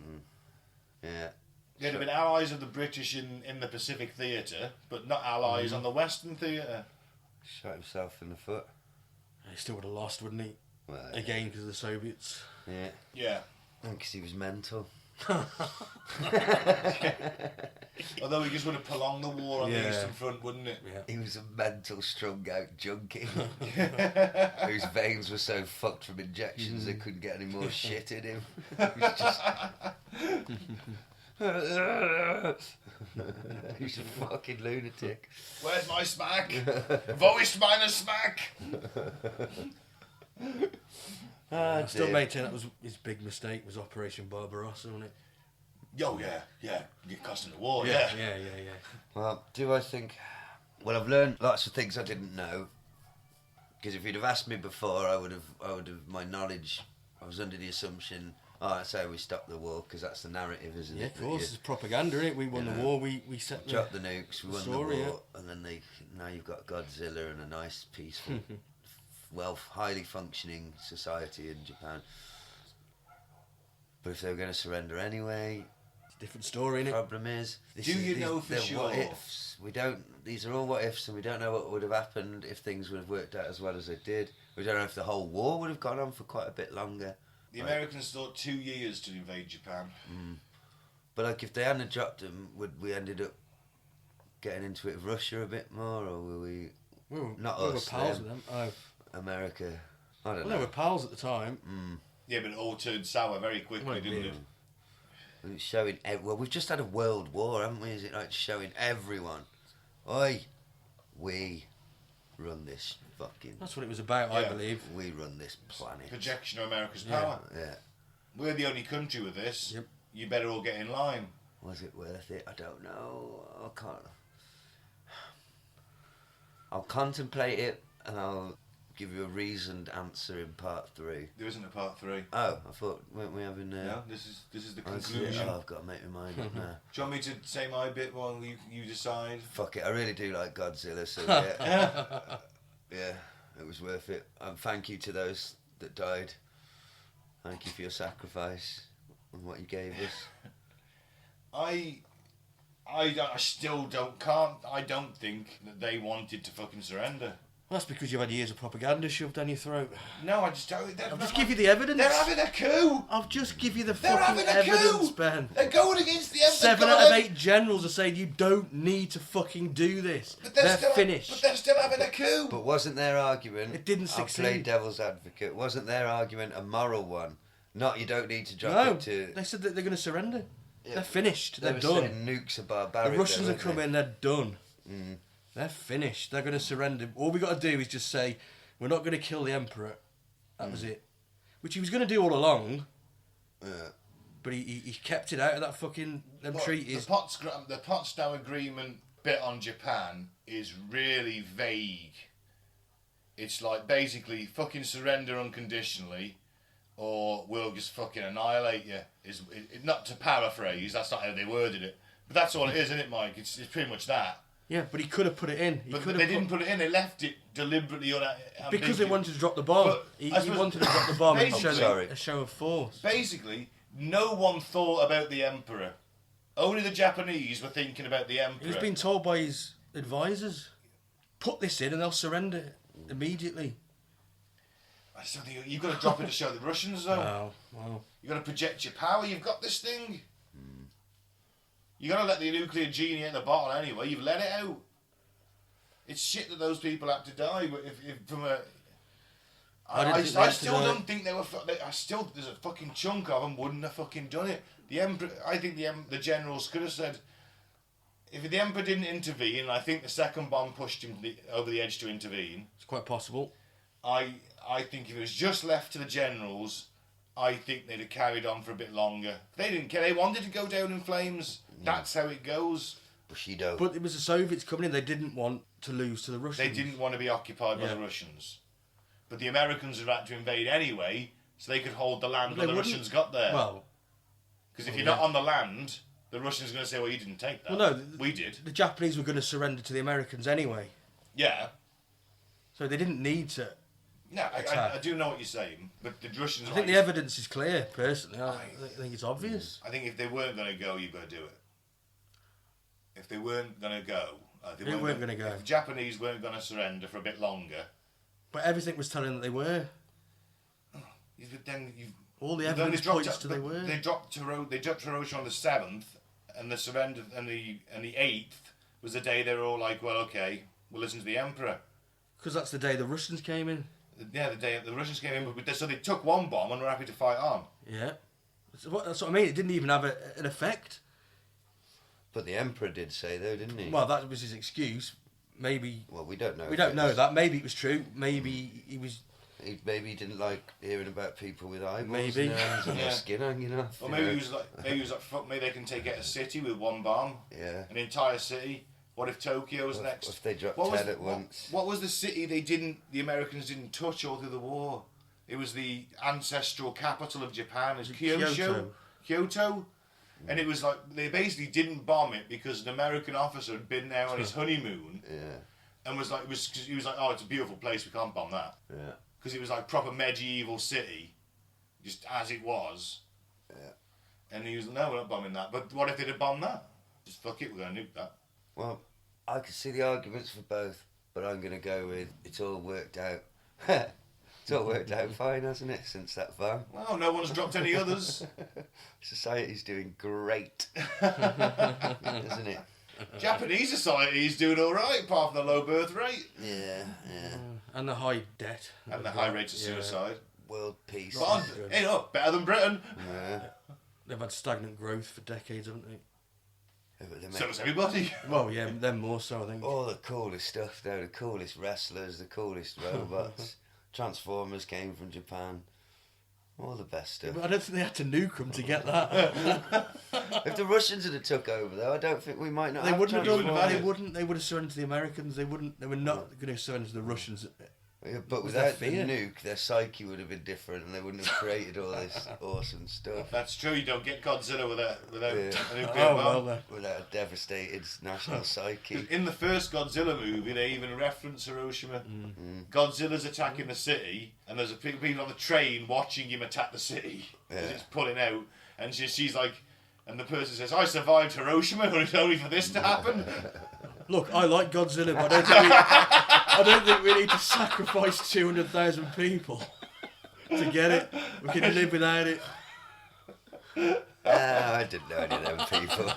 have been allies of the British in the Pacific Theatre, but not allies on the Western Theatre. Shot himself in the foot. He still would have lost, wouldn't he? Well, Again, because of the Soviets. Yeah. Yeah. Because he was mental. Although he just would have prolonged the war on the Eastern Front, wouldn't it? Yeah. He was a mental, strung-out junkie whose veins were so fucked from injections they couldn't get any more shit in him. He was just... He's a fucking lunatic. Where's my smack? Wo ist meine smack? I still maintain that was his big mistake, was Operation Barbarossa, wasn't it? Oh, yeah. Get cost in the war, Yeah. Well, do I think... Well, I've learned lots of things I didn't know. Because if you'd have asked me before, I would have my knowledge... I was under the assumption, that's how we stopped the war, because that's the narrative, isn't it? Yeah, of course, it's propaganda, isn't it? We won the war, we set dropped the nukes, we won story, the war, and then now you've got Godzilla and a nice, peaceful, highly functioning society in Japan. But if they were going to surrender anyway... It's a different story, innit? Problem is... know for sure? What ifs. We don't... These are all what ifs, and we don't know what would have happened if things would have worked out as well as they did. We don't know if the whole war would have gone on for quite a bit longer. The Americans thought 2 years to invade Japan. But like, if they hadn't dropped them, would we ended up getting into it with Russia a bit more, or were we... We were us, pals with them. America... I don't know. They were pals at the time. Yeah, but it all turned sour very quickly, didn't it? It's showing... Well, we've just had a world war, haven't we? Is it like showing everyone, oi, we run this fucking... That's what it was about, I believe. We run this planet. Projection of America's power. Yeah. We're the only country with this. Yep. You better all get in line. Was it worth it? I don't know. I'll contemplate it, and I'll give you a reasoned answer in part 3. There isn't a part 3. Oh, I thought, weren't we having... No, this is the oh, conclusion. I've got to make my mind up now. Do you want me to say my bit while you decide? Fuck it, I really do like Godzilla, so yeah. Yeah, it was worth it. Thank you to those that died. Thank you for your sacrifice and what you gave us. I still don't think that they wanted to fucking surrender. Well, that's because you've had years of propaganda shoved down your throat. No, I just don't. I'll just give you the evidence. They're having a coup. I'll just give you the They're fucking having a evidence, coup. Ben. They're going against the Emperor. 7 out of 8 generals are saying you don't need to fucking do this. But They're still, finished. But they're still having a coup. But wasn't their argument... It didn't I'll succeed. play devil's advocate. Wasn't their argument a moral one? Not you don't need to drop No, it to... they said that they're going to surrender. Yeah, They're finished. They They're were done. saying nukes are barbaric. The Russians though, are weren't they? coming. They're done. Mm. They're finished. They're going to surrender. All we got to do is just say we're not going to kill the emperor. That was it. Which he was going to do all along. Yeah. But he kept it out of that fucking them treaties. The Potsdam Agreement bit on Japan is really vague. It's like basically fucking surrender unconditionally, or we'll just fucking annihilate you. Not to paraphrase, that's not how they worded it, but that's all it is, isn't it, Mike? It's pretty much that. Yeah, but he could have put it in. But they didn't put it in. They left it deliberately because they wanted to drop the bomb. But He I suppose- wanted to drop the bomb and Basically- show a show of force. Basically, no one thought about the Emperor. Only the Japanese were thinking about the Emperor. He was being told by his advisors, put this in and they'll surrender immediately. I still think you've got to drop it to show the Russians, though. Wow, wow. You've got to project your power. You've got this thing. You've got to let the nuclear genie in the bottle anyway. You've let it out. It's shit that those people had to die. But if from a... I still don't think they were... there's a fucking chunk of them wouldn't have fucking done it. The Emperor... I think the generals could have said... If the Emperor didn't intervene, I think the second bomb pushed him over the edge to intervene. It's quite possible. I think if it was just left to the generals, I think they'd have carried on for a bit longer. They didn't care. They wanted to go down in flames. That's how it goes. Bushido. But it was the Soviets coming in. They didn't want to lose to the Russians. They didn't want to be occupied by the Russians. But the Americans had had to invade anyway, so they could hold the land when the Russians got there. Well... Because if you're not on the land, the Russians are going to say, well, you didn't take that. Well, no. We did. The Japanese were going to surrender to the Americans anyway. Yeah. So they didn't need to... No, I do know what you're saying, but the Russians... I think the evidence is clear, personally. I think it's obvious. I think if they weren't going to go, you've got to do it. If they weren't going to go... They weren't going to go. If the Japanese weren't going to surrender for a bit longer... But everything was telling that they were. All the evidence points to they were. They dropped Hiroshima on the 7th, and the surrender and the 8th was the day they were all like, well, okay, we'll listen to the Emperor. Because that's the day the Russians came in. Yeah, the day the Russians came in, so they took one bomb and were happy to fight on. Yeah. That's what I mean. It didn't even have an effect. But the Emperor did say, though, didn't he? Well, that was his excuse. Maybe... Well, we don't know. We don't know that. Maybe it was true. Maybe he was... Maybe he didn't like hearing about people with eyeballs Maybe. in their hands and their skin hanging off. Or maybe he was like, fuck me, they can take out a city with one bomb. Yeah. An entire city. What if Tokyo was next? What if they dropped 10 at once? What was the city the Americans didn't touch all through the war? It was the ancestral capital of Japan, is Kyoto. And it was like, they basically didn't bomb it because an American officer had been there on his honeymoon. Yeah. And was like, he was like, oh, it's a beautiful place, we can't bomb that. Yeah. Because it was like proper medieval city, just as it was. Yeah. And he was like, no, we're not bombing that. But what if they'd have bombed that? Just fuck it, we're going to nuke that. Well, I could see the arguments for both, but I'm going to go with it's all worked out. It's all worked out fine, hasn't it, since that bomb? Well, no one's dropped any others. Society's doing great, isn't it? Japanese society's doing all right, apart from the low birth rate. Yeah, yeah. And the high debt. And the high rates of suicide. World peace. But hey, look, better than Britain. Yeah. They've had stagnant growth for decades, haven't they? Yeah, but they So make does everybody. Well, yeah, them more so, I think. all the coolest stuff, though. The coolest wrestlers, the coolest robots. Transformers came from Japan. All the best stuff. But I don't think they had to nuke them to get that. If the Russians had took over, though, I don't think we might not They have wouldn't have done. Transformers. They would have surrendered to the Americans. They were not going to surrender to the Russians. Yeah, but Was without there the fear? nuke, their psyche would have been different, and they wouldn't have created all this awesome stuff. That's true. You don't get Godzilla without Yeah. a nuclear Oh, bomb. well then. Without a devastated national psyche. In the first Godzilla movie, they even reference Hiroshima. Godzilla's attacking the city, and there's people on the train watching him attack the city as Yeah. it's pulling out. And she's like, and the person says, "I survived Hiroshima, but it's only for this to happen." Look, I like Godzilla, but I don't think we need to sacrifice 200,000 people to get it. We can live without it. I didn't know any of them people.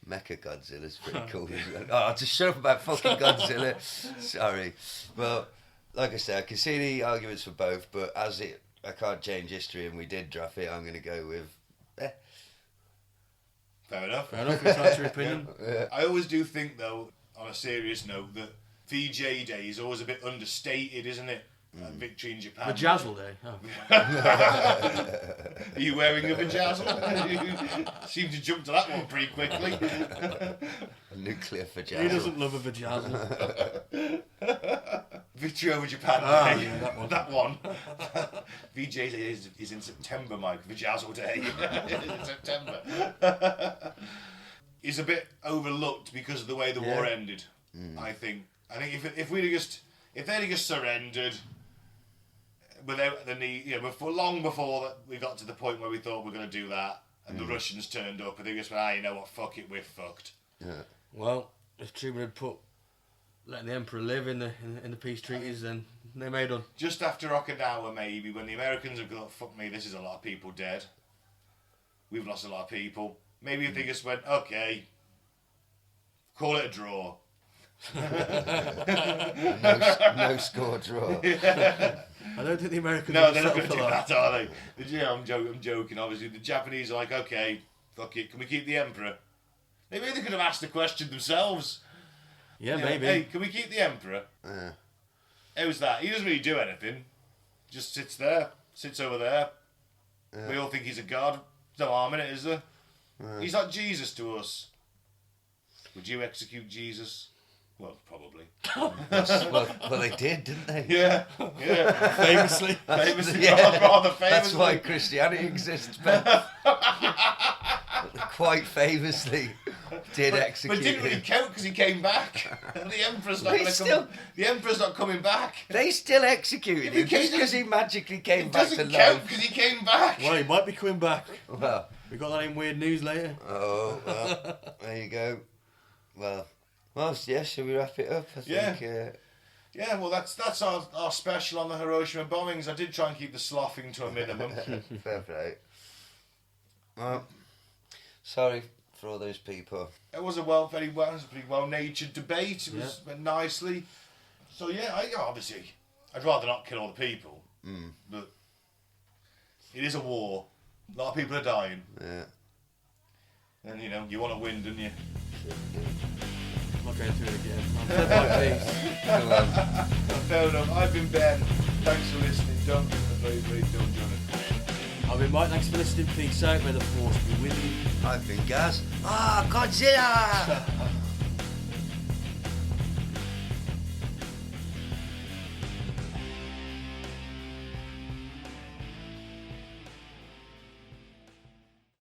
Mecha Godzilla's pretty cool. Oh, just shut up about fucking Godzilla. Sorry. Well, like I said, I can see the arguments for both, but I can't change history, and we did draft it. I'm going to go with. Fair enough. Fair enough, it's your opinion. I always do think, though, on a serious note, that VJ Day is always a bit understated, isn't it? Victory in Japan. The Jazzle Day. Oh. Are you wearing a vajazzle? You seem to jump to that one pretty quickly. Nuclear for He Japan. doesn't love a vajazzle. Victory over Japan Ah, Day. yeah, that one. VJ Day is in September, Mike. Vajazzle Day is in September. Is a bit overlooked because of the way the war ended. I think if they'd have just surrendered without the need, long before that we got to the point where we thought we were going to do that, and the Russians turned up, and they just went, you know what, fuck it, we're fucked. Yeah. Well, if Truman had letting the Emperor live in the peace treaties, then they may have done. Just after Okinawa, maybe, when the Americans have gone, fuck me, this is a lot of people dead. We've lost a lot of people. Maybe if they just went, okay, call it a draw. No score draw. I don't think the Americans No, would they're not going settle to for do that, are they? I'm joking. Obviously, the Japanese are like, okay, fuck it. Can we keep the Emperor? Maybe they could have asked the question themselves. Yeah, You know, maybe. Hey, can we keep the Emperor? How's that? He doesn't really do anything. Just sits over there. We all think he's a god. There's no harm in it, is there? He's like Jesus to us. Would you execute Jesus? Well, probably. well, they did, didn't they? Yeah. Famously. Rather famously. That's why Christianity exists, Ben. Quite famously did execute But it didn't really him. count because he came back. The Emperor's not But going he's to still- come. The Emperor's not coming back. They still executed If he him just came- because he magically came It back to doesn't count life. because he came back. Well, he might be coming back. Well, We got that in weird news later. well, there you go. Well, yeah, shall we wrap it up? I Yeah. think. Yeah, well, that's our special on the Hiroshima bombings. I did try and keep the sloughing to a minimum. Fair play. Well, sorry for all those people. It was a pretty well-natured debate. It went nicely. So yeah, obviously, I'd rather not kill all the people, but it is a war. A lot of people are dying, Yeah. and you want to win, don't you? I'm not going through it again. I'm said my piece. Come on. Fair enough. I've been Ben. Thanks for listening. Don't join the bravery. Don't join it. I've been Mike. Thanks for listening. Peace out. May the force be with you. I've been Gaz. Ah, Godzilla!